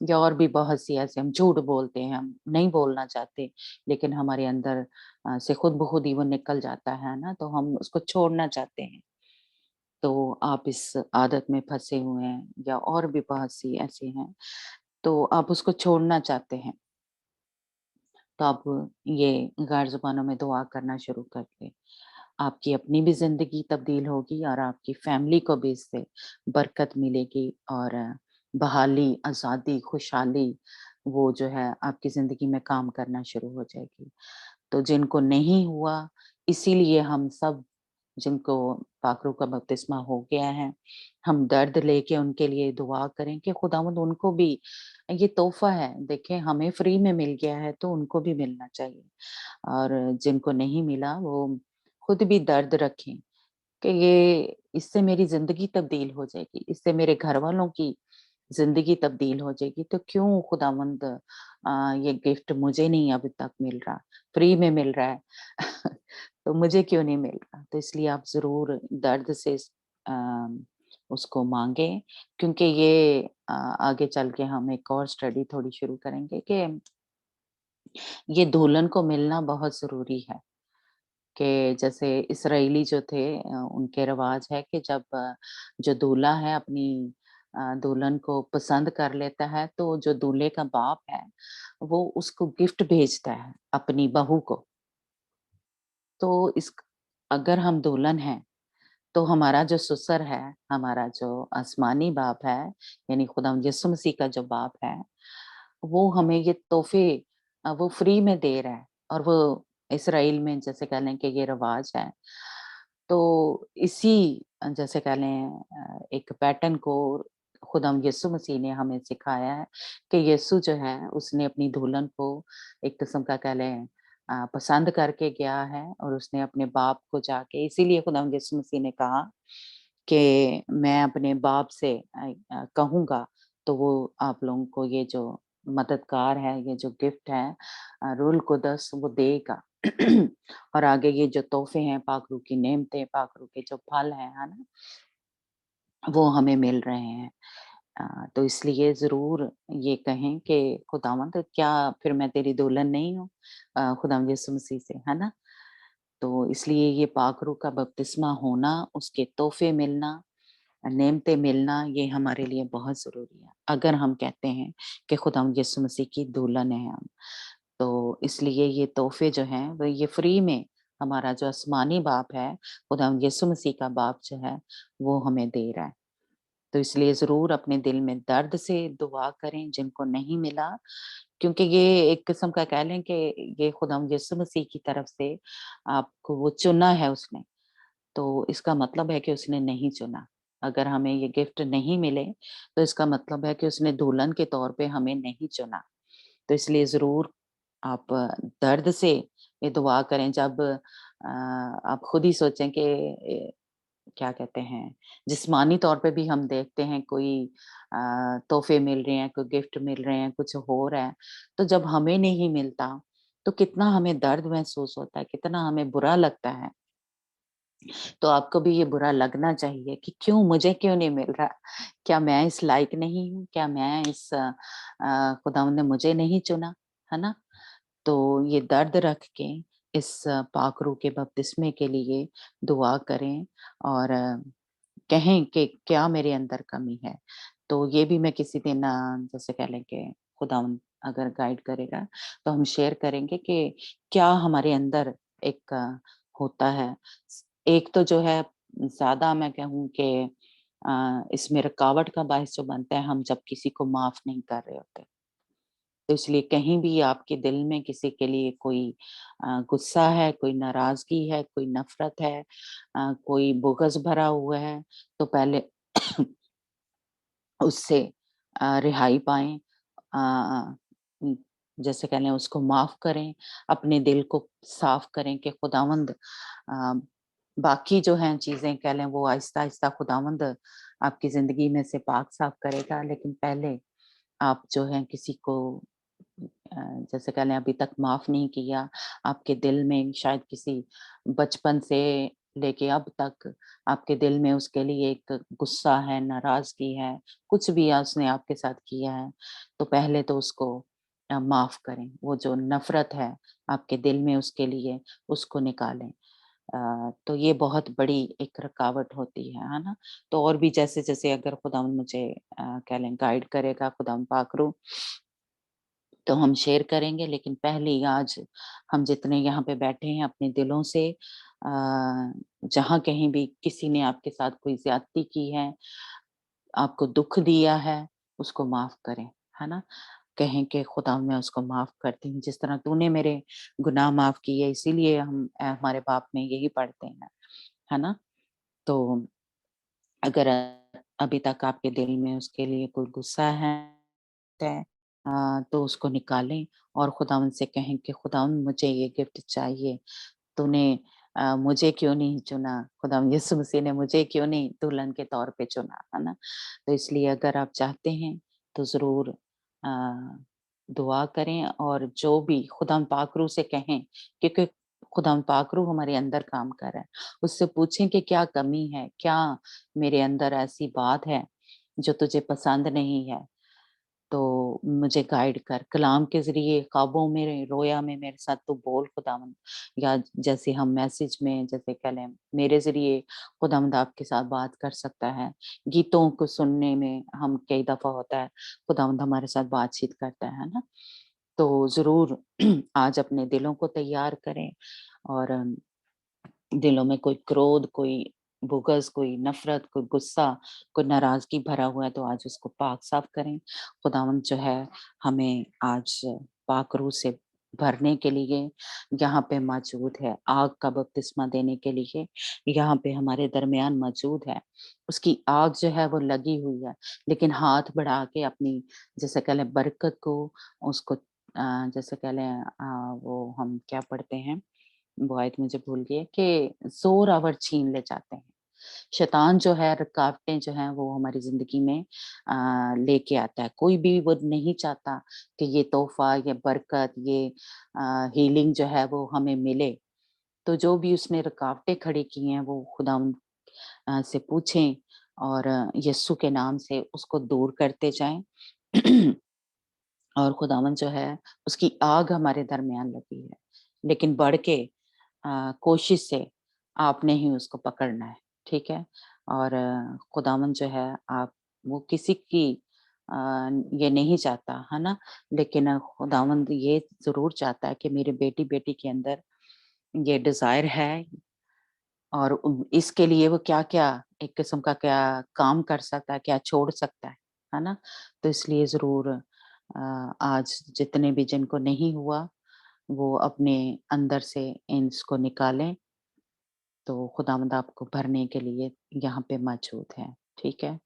या और भी बहुत सी ऐसे, हम झूठ बोलते हैं, हम नहीं बोलना चाहते, लेकिन हमारे अंदर से खुद ब खुद ही वो निकल जाता है ना, तो हम उसको छोड़ना चाहते हैं। तो आप इस आदत में फँसे हुए हैं या और भी बहुत सी ऐसी हैं, तो आप उसको छोड़ना चाहते हैं, तो आप ये गैर ज़ुबानों में दुआ करना शुरू कर दें। आपकी अपनी भी ज़िंदगी तब्दील होगी और आपकी फैमिली को भी इससे बरकत मिलेगी और बहाली, आज़ादी, खुशहाली वो जो है आपकी ज़िंदगी में काम करना शुरू हो जाएगी। तो जिनको नहीं हुआ, इसीलिए हम सब जिनको पाक रूह का बपतिस्मा हो गया है, हम दर्द लेके उनके लिए दुआ करें कि खुदावंद उनको भी, ये तोहफ़ा है, देखें हमें फ्री में मिल गया है तो उनको भी मिलना चाहिए। और जिनको नहीं मिला वो खुद भी दर्द रखें कि ये इससे मेरी ज़िंदगी तब्दील हो जाएगी, इससे मेरे घरवालों की ज़िंदगी तब्दील हो जाएगी, तो क्यों खुदावंद ये गिफ्ट मुझे नहीं अभी तक मिल रहा, फ्री में मिल रहा है। तो मुझे क्यों नहीं मिल रहा? तो इसलिए आप ज़रूर दर्द से उसको माँगे, क्योंकि ये आगे चल के हम एक और स्टडी थोड़ी शुरू करेंगे कि ये दुल्हन को मिलना बहुत ज़रूरी है। कि जैसे इस्राएली जो थे, उनके रिवाज है कि जब जो दूल्हा है अपनी दुल्हन को पसंद कर लेता है, तो जो दूल्हे का बाप है वो उसको गिफ्ट भेजता है अपनी बहू को। तो इस अगर हम दुल्हन हैं तो हमारा जो ससुर है, हमारा जो आसमानी बाप है, यानी खुदा यीशु मसीह का जो बाप है, वो हमें ये तोहफ़े वो फ्री में दे रहा है, और वो इस्राएल में जैसे कह लें कि ये रिवाज है। तो इसी जैसे कह लें एक पैटर्न को खुदाम यीशु मसीह ने हमें सिखाया है कि यीशु जो है उसने अपनी दुल्हन को एक किस्म का कह लें पसंद करके गया है, और उसने अपने बाप को जाके, इसीलिए खुदाम यीशु मसीह ने कहा कि मैं अपने बाप से कहूँगा तो वो आप लोगों को ये जो मददगार है, ये जो गिफ्ट है रूहुल कुद्दस वो देगा। और आगे ये जो तोहफ़े हैं, पाक रूह की नेमतें, पाक रूह के जो फल हैं, है ना? वो हमें मिल रहे हैं। तो इसलिए ज़रूर ये कहें कि खुदावंद क्या फिर मैं तेरी दुल्हन नहीं हूँ? खुदावंद यीशु मसीह से, है ना? तो इसलिए ये पाक रूह का बपतिस्मा होना, उसके तोहफ़े मिलना, नेमतें मिलना, ये हमारे लिए बहुत ज़रूरी है। अगर हम कहते हैं कि खुदावंद यीशु मसीह की दुल्हन हैं हम। तो इसलिए ये तोहफ़े जो हैं वो ये फ्री में हमारा जो आसमानी बाप है, खुदावंद यीशु मसीह का बाप जो है, वो हमें दे रहा है। तो इसलिए ज़रूर अपने दिल में दर्द से दुआ करें जिनको नहीं मिला, क्योंकि ये एक किस्म का कह लें कि ये खुदावंद यीशु मसीह की तरफ से आपको वो चुना है उसने। तो इसका मतलब है कि उसने नहीं चुना। अगर हमें ये गिफ्ट नहीं मिले, तो इसका मतलब है कि उसने दुल्हन के तौर पे हमें नहीं चुना। तो इसलिए ज़रूर आप दर्द से ये दुआ करें। जब आप खुद ही सोचें कि क्या कहते हैं, जिस्मानी तौर पे भी हम देखते हैं कोई तोहफ़े मिल रहे हैं, कोई गिफ्ट मिल रहे हैं, कुछ हो रहा है, तो जब हमें नहीं मिलता, तो कितना हमें दर्द महसूस होता है, कितना हमें बुरा लगता है। तो आपको भी ये बुरा लगना चाहिए कि क्यों मुझे क्यों नहीं मिल रहा? क्या मैं इस लायक नहीं हूँ? क्या मैं इस खुदावंद ने मुझे नहीं चुना? है ना? तो ये दर्द रख के इस पाक रूह के बपतिस्मे के लिए दुआ करें और कहें कि क्या मेरे अंदर कमी है। तो ये भी मैं किसी दिन जैसे कह लें कि खुदावंद अगर गाइड करेगा, तो हम शेयर करेंगे कि क्या हमारे अंदर एक होता है। एक तो जो है ज़्यादा मैं कहूँ कि इसमें रुकावट का बायस जो बनता है हम जब किसी को माफ नहीं कर रहे होते। तो इसलिए कहीं भी आपके दिल में किसी के लिए कोई गुस्सा है, कोई नाराजगी है, कोई नफरत है, कोई बुग़्ज़ भरा हुआ है, तो पहले उससे रिहाई पाएँ। अ, उम, जैसे कह लें उसको माफ़ करें, अपने दिल को साफ़ करें कि खुदावंद अ, बाकी जो हैं चीज़ें कह लें वो आहिस्ता-आहिस्ता खुदावंद आपकी ज़िंदगी में से पाक-साफ़ करेगा, लेकिन पहले आप जो हैं किसी को जैसे कह लें अभी तक माफ़ नहीं किया, आपके दिल में शायद किसी बचपन से लेके अब तक आपके दिल में उसके लिए एक गुस्सा है, नाराज़गी है, कुछ भी उसने आपके साथ किया है, तो पहले तो उसको माफ़ करें। वो जो नफ़रत है आपके दिल में उसके लिए, उसको निकालें। तो ये बहुत बड़ी एक रुकावट होती है ना? तो और भी जैसे-जैसे अगर खुदावंद मुझे कह लें गाइड करेगा खुदावंद पाक रूह तो हम शेयर करेंगे, लेकिन पहले ही आज हम जितने यहाँ पे बैठे हैं अपने दिलों से जहाँ कहीं भी किसी ने आपके साथ कोई ज़्यादती की है, आपको दुःख दिया है, उसको माफ़ करें, है ना? कहें कि खुदा मैं उसको माफ़ करती हूँ, जिस तरह तूने मेरे गुनाह माफ़ किए इसीलिए हम हमारे बाप में यही पढ़ते हैं, है ना? तो अगर अभी तक आपके दिल में उसके लिए कोई गुस्सा है तो उसको निकालें और खुदावंद से कहें कि खुदावंद मुझे ये गिफ्ट चाहिए। तूने मुझे क्यों नहीं चुना? खुदावंद यीशु मसीह ने मुझे क्यों नहीं दुल्हन के तौर पे चुना, है ना? तो इसलिए अगर आप चाहते हैं तो ज़रूर दुआ करें और जो भी खुदावंद पाक रूह से कहें क्योंकि खुदावंद पाक रूह हमारे अंदर काम कर रहा है। उससे पूछें कि क्या कमी है? क्या मेरे अंदर ऐसी बात है जो तुझे पसंद नहीं है? तो मुझे गाइड कर, कलाम के ज़रिए, ख्वाबों में, रोया में मेरे साथ तू बोल खुदावंद या जैसे हम मैसेज में जैसे कह लें मेरे ज़रिए खुदावंद आपके साथ बात कर सकता है। गीतों को सुनने में हम कई दफ़ा होता है खुदावंद हमारे साथ बातचीत करता है ना? तो ज़रूर आज अपने दिलों को तैयार करें और दिलों में कोई क्रोध, कोई बुग़्ज़, कोई नफ़रत, कोई गुस्सा, कोई नाराज़गी भरा हुआ है तो आज उसको पाक-साफ़ करें। खुदावंद जो है हमें आज पाक रूह से भरने के लिए यहाँ पे मौजूद है, आग का बपतिस्मा देने के लिए यहाँ पे हमारे दरमियान मौजूद है। उसकी आग जो है वो लगी हुई है, लेकिन हाथ बढ़ा के अपनी जैसे कह लें बरकत को उसको जैसे कह लें वो हम क्या पढ़ते हैं वो आयत मुझे भूल गई है कि ज़ोर-आवर छीन ले जाते हैं। शैतान जो है रुकावटें जो हैं वो हमारी ज़िंदगी में लेके आता है। कोई भी वो नहीं चाहता कि ये तोहफ़ा, ये बरकत, ये हीलिंग जो है वो हमें मिले। तो जो भी उसने रुकावटें खड़ी की हैं वो खुदावंद से पूछें और यीशु के नाम से उसको दूर करते जाएँ। और खुदावंद जो है उसकी आग हमारे दरमियान लगी है। लेकिन बढ़ के कोशिश से आपने ही उसको पकड़ना है, ठीक है? और खुदावंद जो है आप वो किसी की अ, ये नहीं चाहता, है ना? लेकिन खुदावंद ये ज़रूर चाहता है कि मेरे बेटी-बेटी के अंदर ये डिज़ायर है और इसके लिए वो क्या-क्या एक किस्म का क्या काम कर सकता है, क्या छोड़ सकता है ना? तो इसलिए ज़रूर आज जितने भी जिनको नहीं हुआ, वो अपने अंदर से इसको निकालें, तो खुदावंद आपको भरने के लिए यहाँ पे मौजूद है, ठीक है?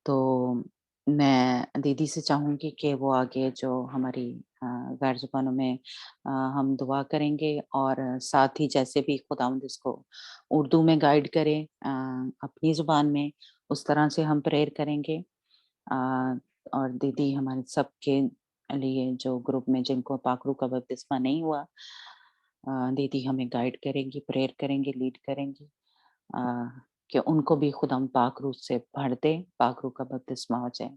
तो मैं दीदी से चाहूँगी कि वो आगे जो हमारी गैर ज़ुबानों में हम दुआ करेंगे और साथ ही जैसे भी खुदावंद इसको उर्दू में गाइड करे अपनी ज़ुबान में, उस तरह से हम प्रेयर करेंगे। अ, और दीदी हमारे सबके लिए जो ग्रुप में जिनको पाखरू का बपतिस्मा नहीं हुआ दीदी हमें गाइड करेंगी, प्रेयर करेंगी, लीड करेंगी अ, कि उनको भी खुदाम पाक रूह से भर दे, पाक रूह का बपतिस्मा हो जाए।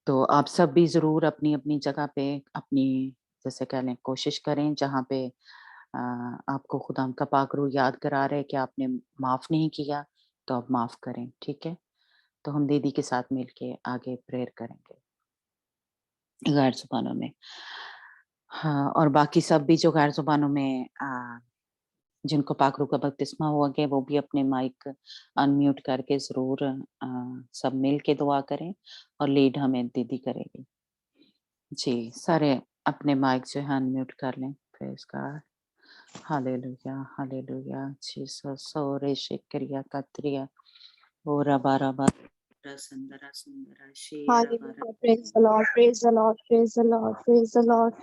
तो आप सब भी ज़रूर अपनी-अपनी जगह पे अपनी जैसे कह लें कोशिश करें जहाँ पे आपको खुदाम का पाक रूह याद करा रहे कि आपने माफ़ नहीं किया, तो आप माफ़ करें, ठीक है? तो हम दीदी के साथ मिलके आगे प्रेयर करेंगे, गैर ज़ुबानों में। हाँ, और बाकी सब भी जो गैर ज़ुबानों में जिनको पाक रूह का बपतिस्मा हुआ है वो भी अपने माइक अनम्यूट करके ज़रूर सब मिल के दुआ करें और लीड हमें दीदी करेगी। जी, सारे अपने माइक जो है अनम्यूट कर लें। Praise God. Hallelujah, hallelujah. Jesus ओरे शेकरिया कत्रिया ओरा बारा बारा संदरा सुंदरा शेरा बारा। Hallelujah. Praise the Lord. Praise the Lord. Praise the Lord. Praise the Lord.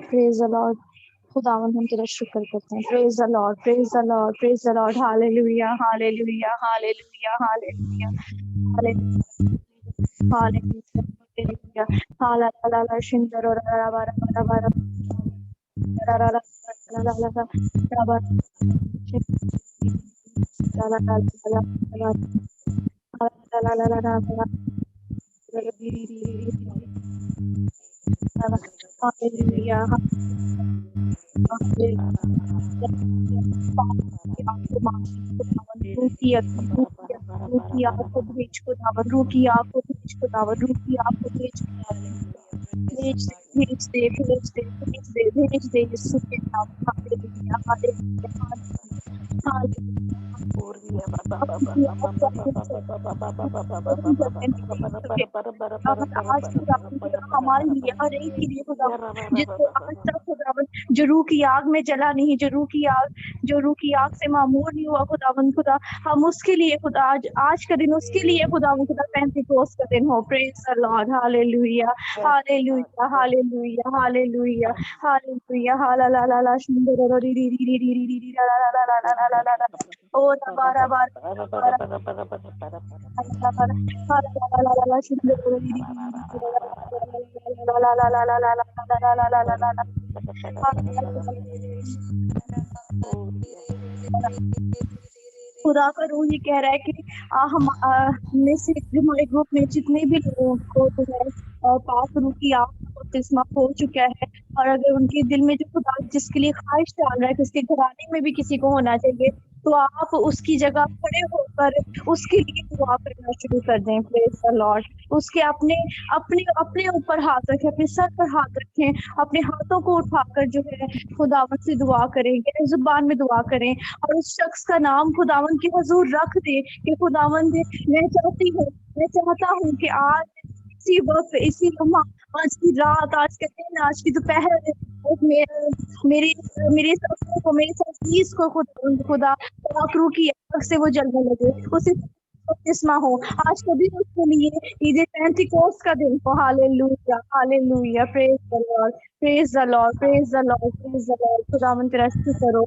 Praise the Lord. खुदावन हम तेरा शुक्र करते हैं. Praise the Lord. Praise the Lord. Praise the Lord. Hallelujah. Hallelujah. Hallelujah. Hallelujah. Hallelujah. Hallelujah. Hallelujah. Shindaro ra bara bara bara ra ra ra la la la la bara la la la la la la la la la. Hallelujah. आज हमारे लिए हर एक के लिए खुदावन जिसको आज तक खुदावन जो रूह की आग में जला नहीं, जो रूह की आग से मामूर नहीं हुआ खुदावन खुदा, हम उसके लिए खुदा आज का दिन उसके लिए खुदावन खुदा पेंटिकोस्ट का दिन हो. Praise the Lord. Hallelujah, hallelujah, hallelujah, hallelujah, hallelujah. हालालाला सुंदर री री री री री री री ला ला ला ला ला ला ला ला. ओ बारा बारा हालालाला सुंदर री री ला ला ला ला ला ला ला ला ला ला ला ला. खुदा का रूह ये कह रहा है कि हम में से हमारे ग्रुप में जितने भी लोगों को जो है पाक रूह की आग का बपतिस्मा हो चुका है, और अगर उनके दिल में जो खुदा जिसके लिए ख्वाहिश डाल रहा है कि उसके घराने में भी किसी को होना चाहिए, तो आप उसकी जगह खड़े होकर उसके लिए दुआ करना शुरू कर दें. Praise the Lord. उसके अपने अपने अपने ऊपर हाथ रखें, अपने सर पर हाथ रखें, अपने हाथों को उठाकर जो है खुदावन से दुआ करें, गैर जुबान में दुआ करें, और उस शख्स का नाम खुदावन के हुजूर रख दे कि खुदावन मैं चाहता हूँ कि आज इसी वक्त, इसी लम्हा, आज की रात, आज के दिन, आज की दोपहर मेरे सपनों को, मेरे चीज को खुदा पाक रूह की आग से वो जलने लगे, उसे बपतिस्मा हो. आज का दिन उसके लिए ईद पेंटिकोस्ट का दिन हो. Hallelujah, hallelujah. Praise the Lord, praise the Lord, praise the Lord, praise the Lord. खुदावन तेरा शुक्र करो.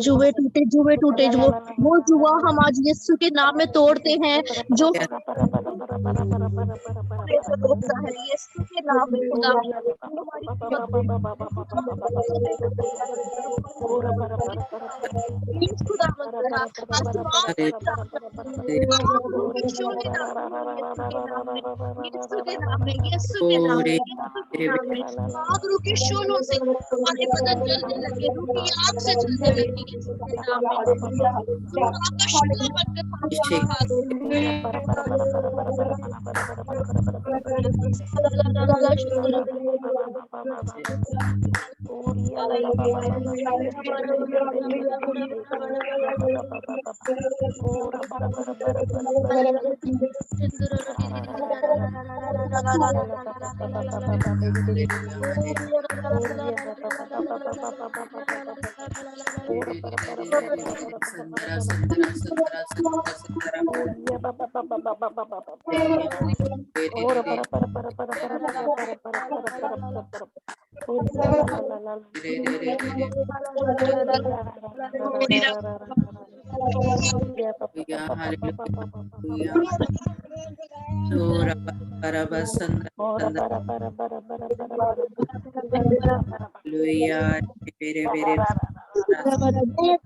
जुए टूटे वो जुआ हम आज यीशु के नाम में तोड़ते हैं, जो रोकता है यीशु के नाम में. खुदा के शोलों से हमारे बदन जलने लगे, रूह की आग से जलने लगे यीशु के नाम में. Sandara Sandara Sandara Sandara Sandara Hallelujah. Ora Baraba Sandara Sandara Hallelujah. Very very Hallelujah.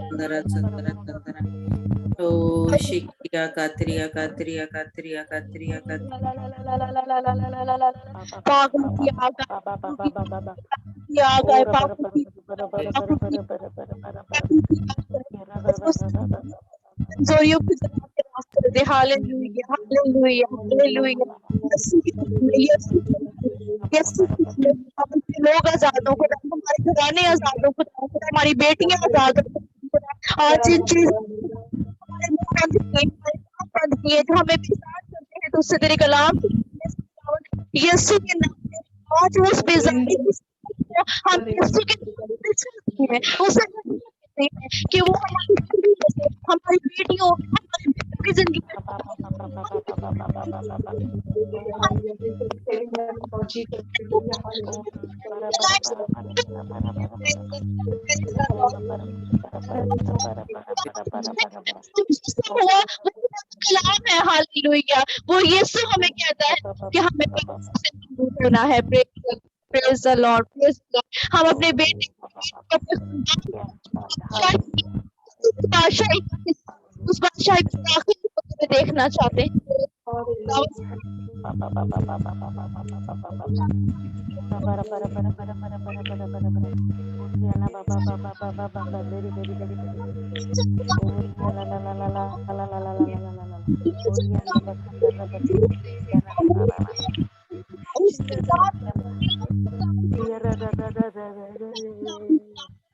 Sandara Sandara Sandara Oh Shikya Katria Katria Katria Katria पागल की आग की आग है पागल की जोरियों को जला के राख कर दे हालेलुया हालेलुया हालेलुया यीशु यीशु हमारे लोग आजाद हो खुदा हमारे घराने आजाद हो खुदा हमारी बेटियां आजाद हो खुदा आज इन चीजों हमारे मुंह बंद किए हमारे कान बंद किए जो हमें बेजार करते हैं तो उससे तेरे कलाम यीशु के नाम में आज उस बेजारी को हम यीशु के नाम में चलते हैं उसे कि वो हमारी बेटियों हमारे बेटों की जिंदगी में कलाम है हालेलुया वो यीशु हमें कहता है कि हमें से दूर होना है प्रेज द लॉर्ड हम अपने बेटे उस बादशाह की आखिरी में देखना चाहते हैं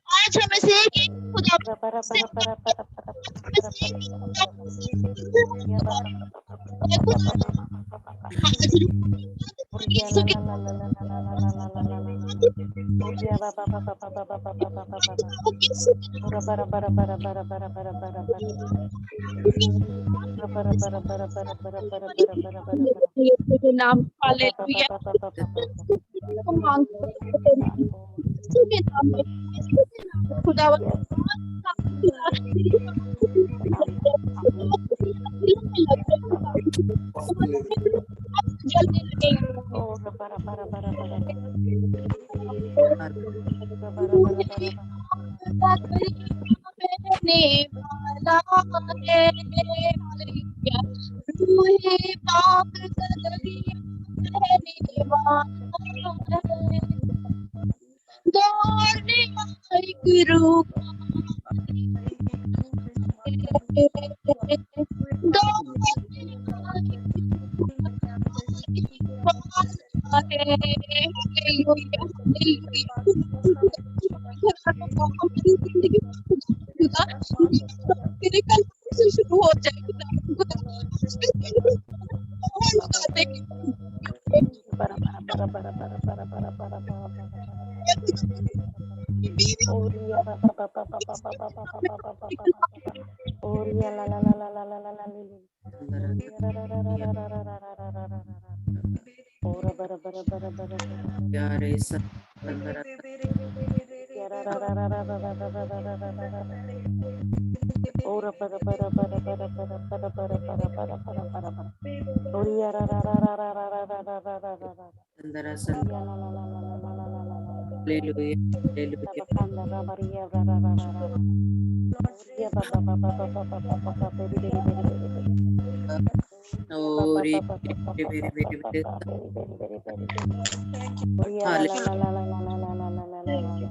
आज हमें से खुदा नाम हालेलुया खुदा जल्दी शुरू हो जाए Hallelujah.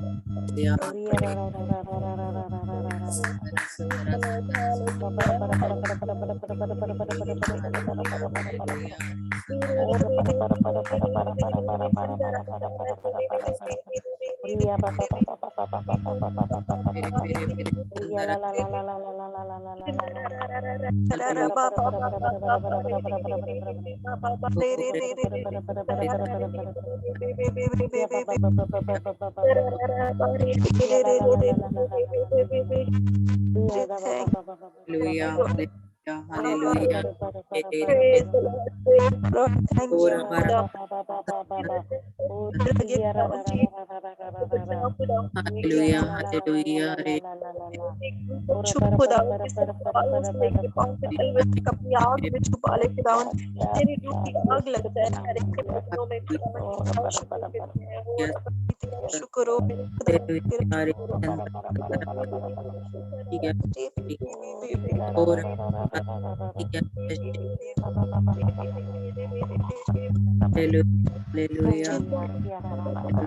Praise the Lord, praise the Lord. Thank you, Ora bara Khuda. आगे बढ़ाओ जी, बचाओ खुदा, Hallelujah, hallelujah, re छुप खुदा के सब बालों से लेके पाँव से तलवे तक अपनी आग में छुपा ले खुदा, तेरी रूह की आग लग जाए सारे के बदनों में खुदा, तेरा शुक्र करते हैं और yes, अपनी तेरा शुक्र हो मेरे खुदा, तेरा hallelujah, re शुक्र हो Hallelujah, ora hallelujah, hallelujah,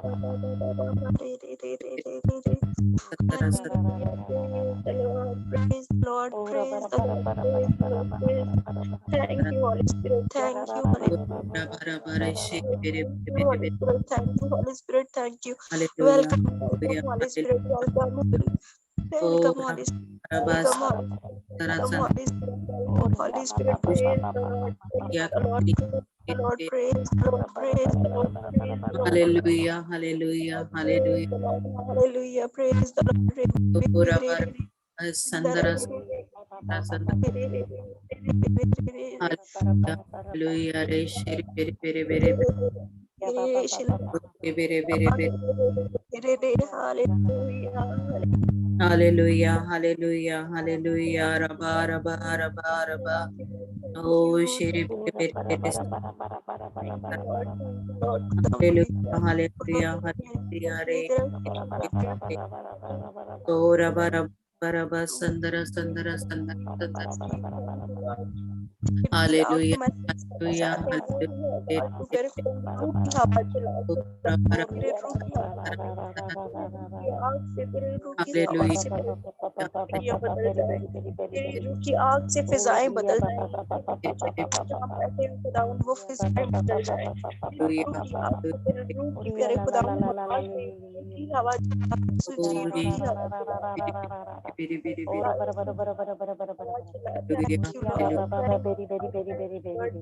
Satara Praise the Lord, praise the Lord, praise the Lord, praise. Thank you, Holy Spirit. Thank you, Holy Spirit. bara bara she bere Thank you, bere Holy bere Spirit. Thank you, Holy Spirit. Thank you. hallelujah, Welcome, hallelujah, welcome, Holy Spirit. Welcome, welcome, ora Holy Spirit. barabas Welcome, Holy Spirit. tara Welcome, san Holy Spirit. Welcome, Holy Spirit. Praise the Lord. Praise ya the Lord. Praise the Lord. Praise the Lord. Praise the Lord. Praise the Lord. hallelujah, hallelujah, Praise hallelujah, the Lord. Hallelujah. Praise the Lord. ora bara sandara sandara hallelujah, re she bere bere bere bere bere bere Hallelujah, hallelujah, hallelujah, Rabba, Rabba, Rabba, Rabba. Oh, Shri Hallelujah, hallelujah, hallelujah, Re. Oh, Rabba, Rabba, Rabba, Sandara, Sandara, Sandara, Sandara. Hallelujah, hallelujah, hallelujah. Oh, Rabba, Rabba, hallelujah. तेरी रूह की आग से फिजाएं बदल जाए, जहाँ बैठे हैं खुदावन वो फिजाएं बदल जाए, तेरी रूह की आग से, तेरी रूह की प्यारे खुदावन आवाज में की हवा चला, सुजी Oh, की हवा चला, Biri, biri, biri. हवा चला। Hallelujah, Thank you, Lord. hallelujah. Thank you, Lord.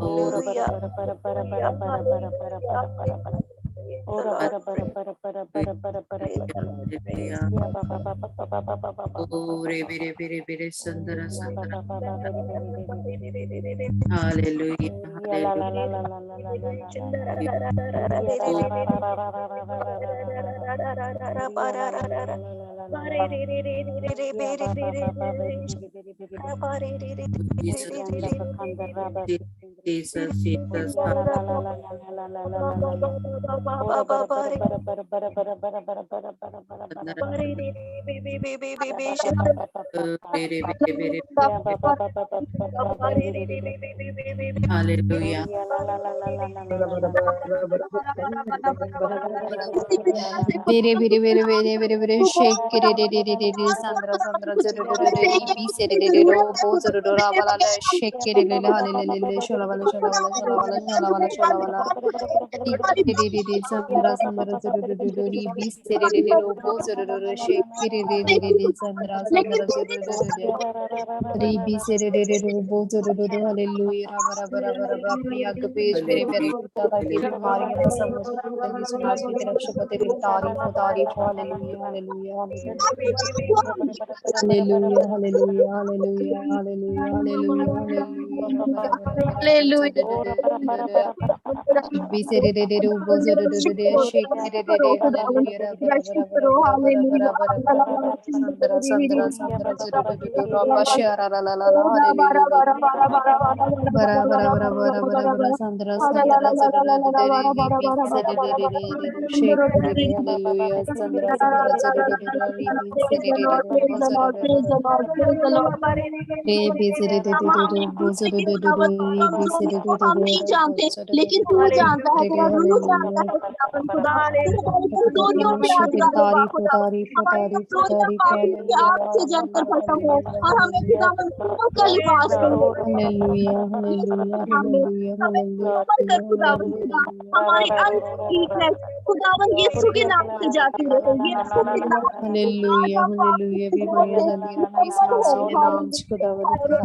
Oh, Hallelujah. Hallelujah. Hallelujah. Praise the Lord. hallelujah, Praise the Lord. Praise hallelujah. the Lord. Oh, re, biri, biri, biri, Sandara, Sandara. Praise Hallelujah, hallelujah. Oh, Jesus, Jesus, Jesus. Sandara, oh, biri, biri, biri, biri. Hallelujah. Very, very, very, very, very, very shake it, Sandra, Sandra, Ribi, Serero, Bozora, Valala, shake it, Hallelujah, Shalavala, Shalavala, Shalavala, Shalavala, Shalavala. Sandra, Sandra, Ribi, Serero, Bozora, shake it, Sandra, Sandra, Ribi Serero Bozoro Hallelujah Raba Raba Raba Raba अपनी आग पे इस मेरे प्यारे खुदा ताकि बीमारियों का समझ जिंदगी सुनाज की तरफ से तेरी तारीफ हो hallelujah hallelujah hallelujah hallelujah hallelujah hallelujah hallelujah hallelujah hallelujah Be serere bozoro shake serere hallelujah raba raba raba raba raba raba raba sandra sandra sandra zuru raba shara la la la la hallelujah bara bara bara bara bara bara sandra sandra zuru be serere shake serere hallelujah sandra sandra zuru be serere bozoro re be serere bozoro be serere रूह जानता है, तेरा रूह जानता है खुदावन खुदा, तेरे बारे दोनों पे यादगार होगा खुदा, हमारे कमजोरी का पाप के आग से जलकर खत्म हो और हमें खुदावन नूर का लिबास मिले। हालेलुया हालेलुया हालेलुया हमें हालेलुया कवर कर खुदावन खुदा, हमारी अनफॉरगिवनेस खुदावन यीशु के नाम से जाती रहे, यीशु के नाम से। हालेलुया हालेलुया भी माया दालिया इस नासों के नाम से खुदावन खुदा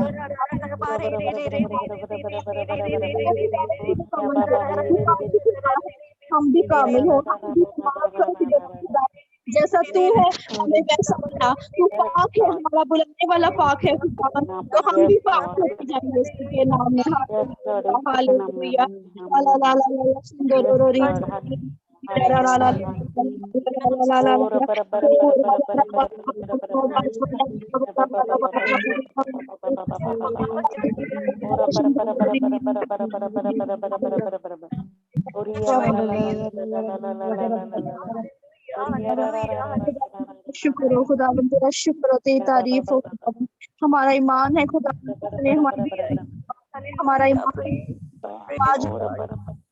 हम भी कामिल हो, हम भी माफ कर दे खुदा, जैसा तू है हमें वैसा बना, तू पाक है, हमारा बुलाने वाला पाक है खुदा, तो हम भी पाक होते जाएंगे उसके नाम में। हालेलुया हालेलुया ला ला ला ला ला सुंदर रो री ला ला ला शुक्र हो खुदावन, तेरा शुक्र हो, तेरी तारीफ हो खुदावन। हमारा ईमान है खुदावन ने हमारा ईमान आज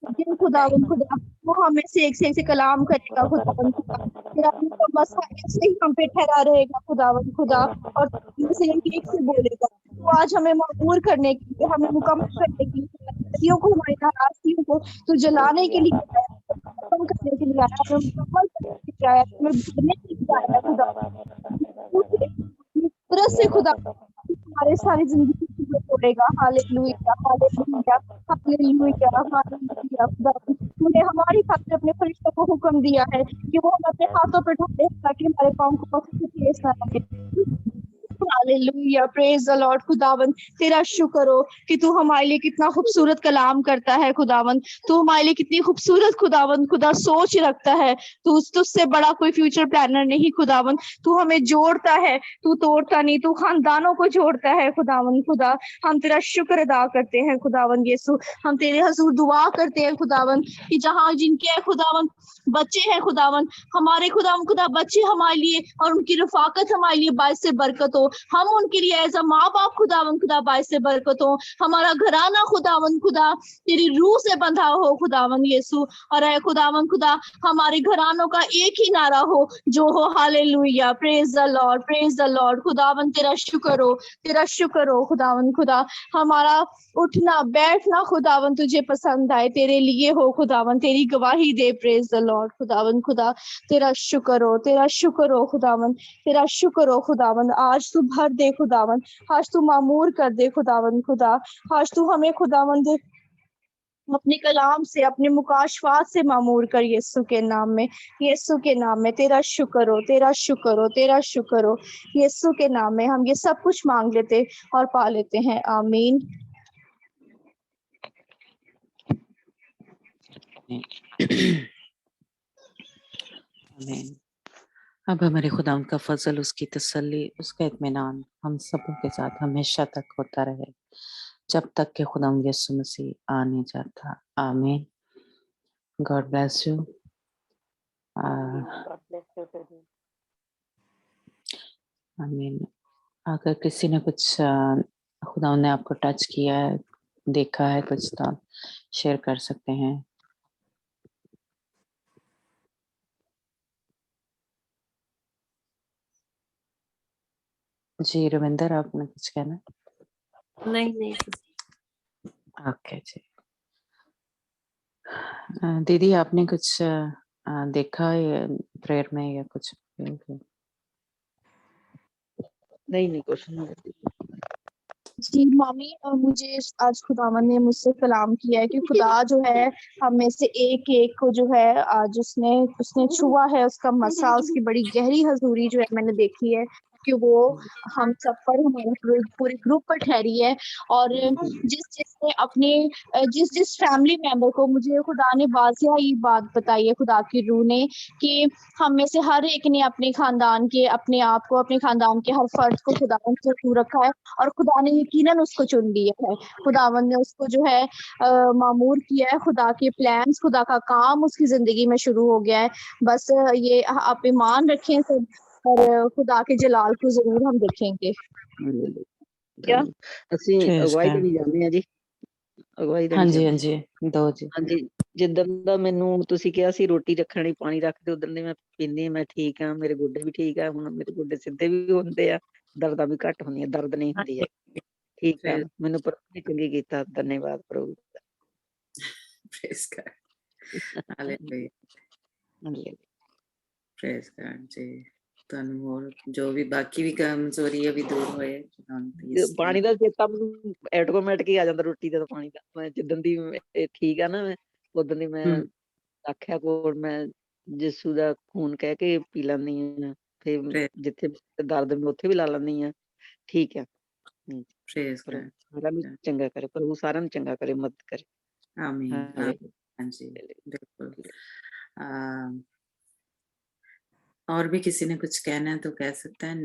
दिन खुदावन खुदा वो हमें से एक से कलाम करेगा खुदावन खुदा, तेरा बस ऐसे ही हम पे ठहरा रहेगा खुदावन खुदा, और से एक से बोलेगा। तो आज हमें मजबूर करने के लिए, हमें मुकम्मल करने के लिए, नदियों को, हमारी नाराजगियों को तो जलाने के लिए आया, खत्म करने के लिए आया, हमें मुकम्मल करने के लिए आया, हमें भरने के लिए आया खुदा। तरह से खुदा हमारे सारी जिंदगी छोड़ेगा। हालेलुया हालेलुया हालेलुया हालेलुया खुदा, तूने हमारी खातिर अपने फरिश्तों को हुक्म दिया है कि वो हम अपने हाथों पर ढाले ताकि हमारे पाँव को पत्थर से ठेस ना लगे। हालेलुया प्रेज द लॉर्ड खुदावन, तेरा शुक्र हो कि तू हमारे लिए कितना खूबसूरत कलाम करता है खुदावन, तू हमारे लिए कितनी खूबसूरत खुदावन खुदा सोच रखता है। तू तुझसे बड़ा कोई फ्यूचर प्लानर नहीं खुदावन, तू हमें जोड़ता है, तू तोड़ता नहीं, तू खानदानों को जोड़ता है खुदावन खुदा। हम तेरा शुक्र अदा करते हैं खुदावन यीशु, हम तेरे हजूर दुआ करते हैं खुदावन कि जहाँ जिनके खुदावन बच्चे हैं खुदावन, हमारे खुदावन खुदा बच्चे हमारे लिए और उनकी रफाकत हमारे लिए बाइस से बरकत हो, हम उनके लिए एज अ माँ बाप खुदावन खुदा बाइस से बरकत हो, हमारा घराना खुदावन खुदा तेरी रूह से बंधा हो खुदावन यीशु, और है खुदावन खुदा हमारे घरानों का एक ही नारा हो जो हो हालेलुया प्रेज द लॉर्ड खुदावन, तेरा शुक्र हो खुदावन खुदा, हमारा उठना बैठना खुदावन तुझे पसंद आए, तेरे लिए हो खुदावन, तेरी गवाही दे प्रेज द लॉर्ड खुदावन खुदा, तेरा शुक्र हो खुदावन, तेरा शुक्र हो खुदावन। आज तू भर दे खुदावन, आज तू मामूर कर दे खुदावन खुदा, आज तू हमें खुदावन दे अपने कलाम से, अपने मुकाशवात से मामूर कर यीशु के नाम में, यीशु के नाम में। तेरा शुक्र हो यीशु के नाम में हम ये सब कुछ मांग लेते और पा लेते हैं, आमीन। आमीन। अब हमारे खुदाम का फजल, उसकी तसल्ली, उसका इत्मीनान हम सबों के साथ हमेशा तक होता रहे जब तक कि खुदाम यीशु मसीह आ नहीं जाता। आमीन। God bless you. आमीन। अगर किसी ने कुछ खुदा ने आपको टच किया है, देखा है कुछ, तो आप शेयर कर सकते हैं। जी रविंदर, आपने कुछ कहना? नहीं। ओके जी। दीदी, आपने कुछ देखा है प्रेयर में या कुछ? नहीं कुछ नहीं। जी मामी, मुझे आज खुदावन ने मुझसे कलाम किया है कि खुदा जो है हम में से एक एक को जो है आज उसने छुआ है, उसका मसा, उसकी बड़ी गहरी हजूरी जो है मैंने देखी है कि वो हम सब पर, हमारे पूरे ग्रुप पर ठहरी है। और जिस फैमिली मेंबर को, मुझे खुदा ने वाज़िया ये बात बताई है खुदा की रूह ने कि हम में से हर एक ने अपने खानदान के, अपने आप को, अपने खानदान के हर फर्द को खुदावन से छू रखा है और खुदा ने यकीनन उसको चुन लिया है। खुदावन ने उसको जो है मामूर किया है, खुदा के प्लान्स, खुदा का काम उसकी जिंदगी में शुरू हो गया है। बस ये आप ईमान रखें सब, और खुदा के जलाल को जरूर हम देखेंगे। ਅਸੀਂ ਅਗਵਾਈ ਤੇ ਨਹੀਂ ਜਾਂਦੇ ਆ ਜੀ, ਅਗਵਾਈ हाँ ਦੇਣੀ जी, हाँ ਚਾਹੁੰਦੀ। जी, दो जी। ਹਾਂਜੀ, ਜਿੱਦਣ ਦਾ ਮੈਨੂੰ ਤੁਸੀਂ ਕਿਹਾ ਸੀ ਰੋਟੀ ਰੱਖਣੀ ਪਾਣੀ ਰੱਖਦੇ, ਉਦੋਂ ਦੀ ਮੈਂ ਪੀਂਦੀ, ਮੈਂ ਠੀਕ ਆ, ਮੇਰੇ ਗੋਡੇ ਵੀ ਠੀਕ ਆ, ਹੁਣ ਮੇਰੇ ਗੋਡੇ ਸਿੱਧੇ ਵੀ ਹੁੰਦੇ ਆ, ਦਰਦਾਂ ਵੀ ਘੱਟ ਹੁੰਦੀਆਂ, ਦਰਦ ਨਹੀਂ ਹੁੰਦੀ ਹੈ, ਠੀਕ ਆ। ਮੈਨੂੰ ਪ੍ਰਭੂ ਨੇ ਚੰਗੀ ਕੀਤਾ, ਧੰਨਵਾਦ ਪ੍ਰਭੂ ਦਾ। प्रेज गॉड, हालेलुया, ਹਾਂਜੀ। प्रेज गॉड जी। ਤੁਹਾਨੂੰ ਹੋਰ ਜੋ ਵੀ ਬਾਕੀ ਵੀ ਕਮਜ਼ੋਰੀ ਹੈ ਵੀ ਦੂਰ ਹੋਏ ਪਾਣੀ ਦਾ ਚੇਤਾ ਮੈਨੂੰ ਆਟੋਮੈਟਿਕ ਹੀ ਆ ਜਾਂਦਾ ਰੋਟੀ ਦਾ, ਪਾਣੀ ਦਾ। ਮੈਂ ਜਿੱਦਣ ਦੀ ਠੀਕ ਆ ਨਾ, ਮੈਂ ਉਦੋਂ ਦੀ ਮੈਂ ਆਖਿਆ ਕੋਲ ਮੈਂ ਯਿਸੂ ਦਾ ਖੂਨ ਕਹਿ ਕੇ ਪੀ ਲੈਂਦੀ ਹਾਂ, ਫਿਰ ਜਿੱਥੇ ਦਰਦ ਮੈਂ ਉੱਥੇ ਵੀ ਲਾ ਲੈਂਦੀ ਹਾਂ, ਠੀਕ ਆ। ਸਾਰਿਆਂ ਨੂੰ ਚੰਗਾ ਕਰੇ ਪ੍ਰਭੂ, ਸਾਰਿਆਂ ਨੂੰ ਚੰਗਾ ਕਰੇ, ਮਦਦ ਕਰੇ। ਆਮੀਨ, ਹਾਂਜੀ, बिल्कुल। और भी किसी ने कुछ कहना है तो कह सकते हैं।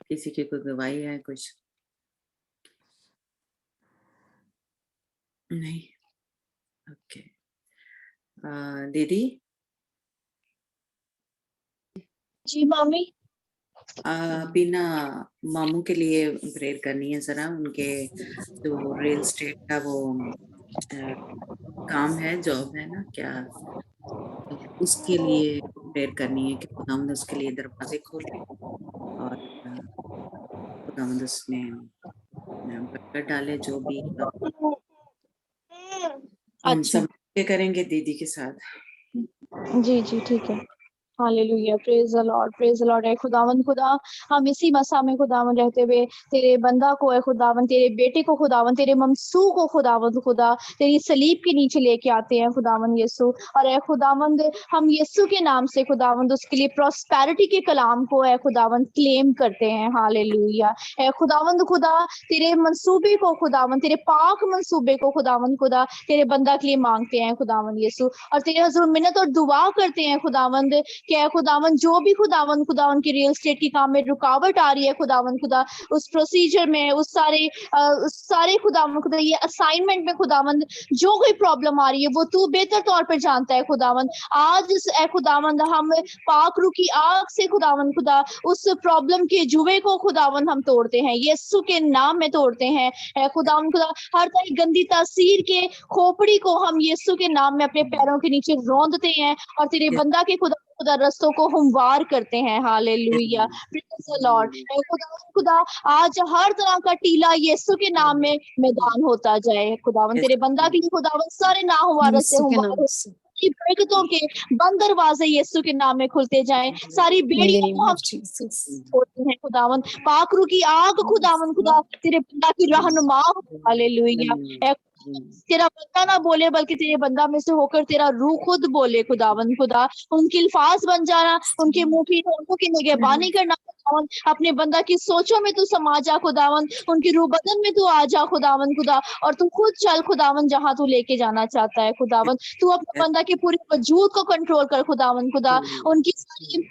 किसी की कोई गवाही है कुछ? नहीं, ओके। दीदी जी मामी। बिना मामू के लिए प्रेयर करनी है जरा, उनके जो रियल स्टेट का वो काम है, जॉब है ना क्या, उसके लिए प्रेयर करनी है कि खुदावंद उसके लिए दरवाजे खोले और खुदावंद उसमें बरकत डाले। जो भी हम सब करेंगे दीदी के साथ। जी जी ठीक है। Hallelujah, praise the Lord, praise the Lord. है खुदावंद खुदा, हम इसी मसा में खुदावंद रहते हुए तेरे बंदा को है खुदावंद, तेरे बेटे को खुदावंद, तेरे ममसू को खुदावंद खुदा तेरी सलीब के नीचे लेके आते हैं खुदावंद यीशु। और है खुदावंद हम यीशु के नाम से खुदावंद उसके लिए प्रॉस्पेरिटी के कलाम को है खुदावंद क्लेम करते हैं। हालेलुया। है खुदावंद खुदा, तेरे मंसूबे को खुदावंद, तेरे पाक मंसूबे को खुदावंद खुदा तेरे बंदा के लिए मांगते हैं खुदावंद यीशु, और तेरे हजूर मिन्नत और दुआ करते हैं खुदावंद क्या खुदावन जो भी खुदावन खुदावन की रियल स्टेट की काम में रुकावट आ रही है खुदावन खुदा, उस प्रोसीजर में, उस सारे खुदावन खुदा ये असाइनमेंट में खुदावन जो कोई प्रॉब्लम आ रही है वो तू बेहतर तौर पर जानता है खुदावन। आज इस खुदावन हम पाकरू की आग से खुदावन खुदा उस प्रॉब्लम के जुए को खुदावन हम तोड़ते हैं, यीशु के नाम में तोड़ते हैं खुदावन खुदा। हर तरह की गंदी तासीर के खोपड़ी को हम यीशु के नाम में अपने पैरों के नीचे रौंदते हैं और तेरे बंदा के खुदा रस्तों को हमवार करते हैं। Hallelujah, praise the Lord. खुदा आज हर तरह का टीला यीशु के नाम में मैदान होता जाए खुदावन, तेरे बंदा के लिए खुदावन सारे ना हुआ रस्ते बरकतों के बंद दरवाजे यीशु के नाम में खुलते जाएं, सारी बेड़ियों को हम खोलते हैं खुदावन। पाकरू की आग खुदावन खुदा तेरे बंदा की रहनुमा। हालेलुया, तेरा बंदा ना बोले बल्कि तेरे बंदा में से होकर तेरा रूह खुद बोले खुदावन खुदा। उनकी अल्फाज बन जाना, उनके मुंह की होंठों की निगहबानी करना खुदावन, अपने बंदा की सोचों में तू समा जा खुदावन, उनकी रूह बदन में तू आ जा खुदावन खुदा, और तू खुद चल खुदावन जहां तू लेके जाना चाहता है खुदावन। तू अपने बंदा के पूरे वजूद को कंट्रोल कर खुदावन खुदा, उनकी सारी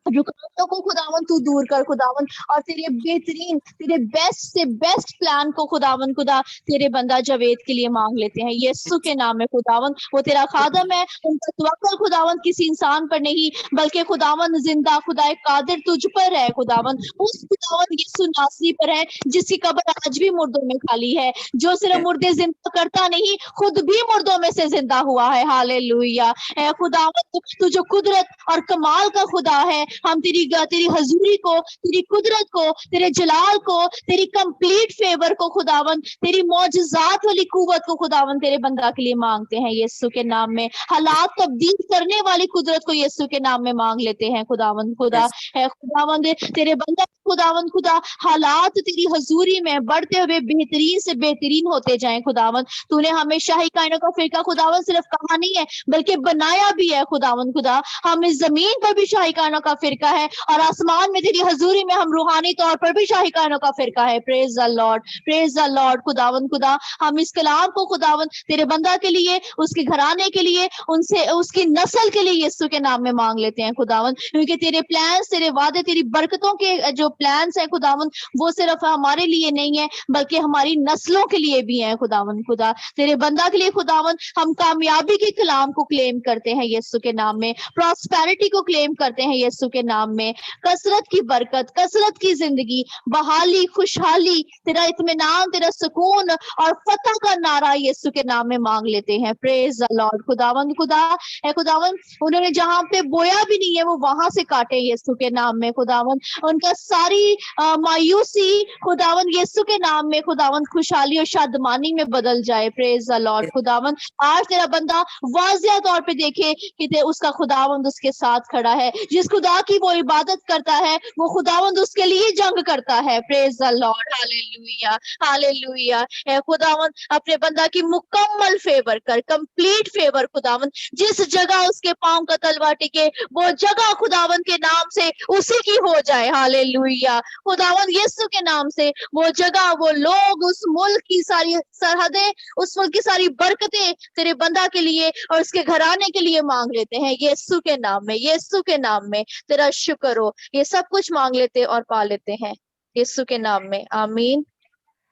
रुकावटों को खुदावन तू दूर कर खुदावन, और तेरे बेहतरीन, तेरे बेस्ट से बेस्ट प्लान को खुदावन खुदा तेरे बंदा जवेद के लिए मांग लेते हैं यीशु के नाम में खुदावन। वो तेरा खादम है, उनका तवक्कुल खुदावन किसी इंसान पर नहीं बल्कि खुदावन जिंदा खुदा कादिर तुझ पर है खुदावन, उस खुदावन यीशु नासरी पर है जिसकी कब्र आज भी मुर्दों में खाली है, जो सिर्फ मुर्दे जिंदा करता नहीं खुद भी मुर्दों में से जिंदा हुआ है। हालेलुया, खुदावन तू जो कुदरत और कमाल का खुदा है, हम तेरी हजूरी को, तेरी कुदरत को, तेरे जलाल को, तेरी कंप्लीट फेवर को खुदावन, तेरी मौजज़ात वाली कुव्वत को खुदावन तेरे बंदा के लिए मांगते हैं यीशु के नाम में। हालात तब्दील करने वाली कुदरत को यीशु के नाम में मांग लेते हैं खुदावन खुदा। है खुदावन तेरे बंदा खुदावन खुदा हालात तेरी हजूरी में बढ़ते हुए बेहतरीन से बेहतरीन होते जाएं खुदावन। तूने हमें शाही कायनों का फिरका खुदावन सिर्फ कहा नहीं है बल्कि बनाया भी है खुदावन खुदा। हम इस जमीन पर भी शाही कायनों का फिरका है और आसमान में तेरी हजूरी में हम रूहानी तौर पर भी शाही कायनों का फिरका है। Praise the Lord, praise the Lord खुदावन खुदा। हम इस कलाम को खुदावन तेरे बंदा के लिए, उसके घराने के लिए, उनसे उसकी नस्ल के लिए यीशु के नाम में मांग लेते हैं खुदावन, क्योंकि तेरे प्लान्स, तेरे वादे, तेरी बरकतों के जो प्लान्स हैं खुदावन वो सिर्फ हमारे लिए नहीं है बल्कि हमारी नस्लों के लिए भी है खुदावन खुदा। तेरे बंदा के लिए खुदावन हम कामयाबी के कलाम को क्लेम करते हैं यीशु के नाम में, प्रॉस्पेरिटी को क्लेम करते हैं यीशु के नाम में, कसरत की बरकत, कसरत की जिंदगी, बहाली, खुशहाली, तेरा इत्मीनान, तेरा सुकून और फतह का नारा यीशु के नाम में मांग लेते हैं। Praise the Lord. खुदावंद खुदा है, खुदावंद उन्होंने जहां पे बोया भी नहीं है वो वहां से काटे यीशु के नाम में। खुदावंद उनका सारी मायूसी खुदावंद यीशु के नाम में खुदावंद खुशहाली और शादमानी में बदल जाए। Praise the Lord. खुदावंद आज तेरा बंदा वाजिया तौर पे देखे कि उसका खुदावंद उसके साथ खड़ा है। जिस खुदा की वो इबादत करता है वो खुदावंद उसके लिए जंग करता है। Praise the Lord. Hallelujah, hallelujah. ए खुदावंद अपने बंदा की मुकम्मल फेवर कर, कंप्लीट फेवर खुदावंद। जिस जगह उसके पांव का तलवा टिके वो जगह खुदावंद के नाम से उसी की हो जाए। हालेलुया। खुदावंद यीशु के नाम से वो जगह, वो लोग, उस मुल्क की सारी सरहदें, उस मुल्क की सारी बरकतें तेरे बंदा के लिए और उसके घराने के लिए मांग लेते हैं यीशु के नाम में, यीशु के नाम में। तेरा शुक्र हो। ये सब कुछ मांग लेते और पा लेते हैं यीशु के नाम में। आमीन।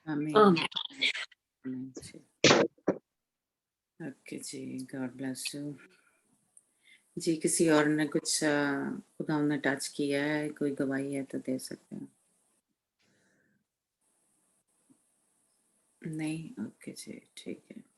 आमीन। ओके जी, गॉड ब्लेस यू जी। किसी और ने कुछ खुदा ने टच किया है, कोई गवाही है तो दे सकते हैं। नहीं, ओके जी, ठीक है।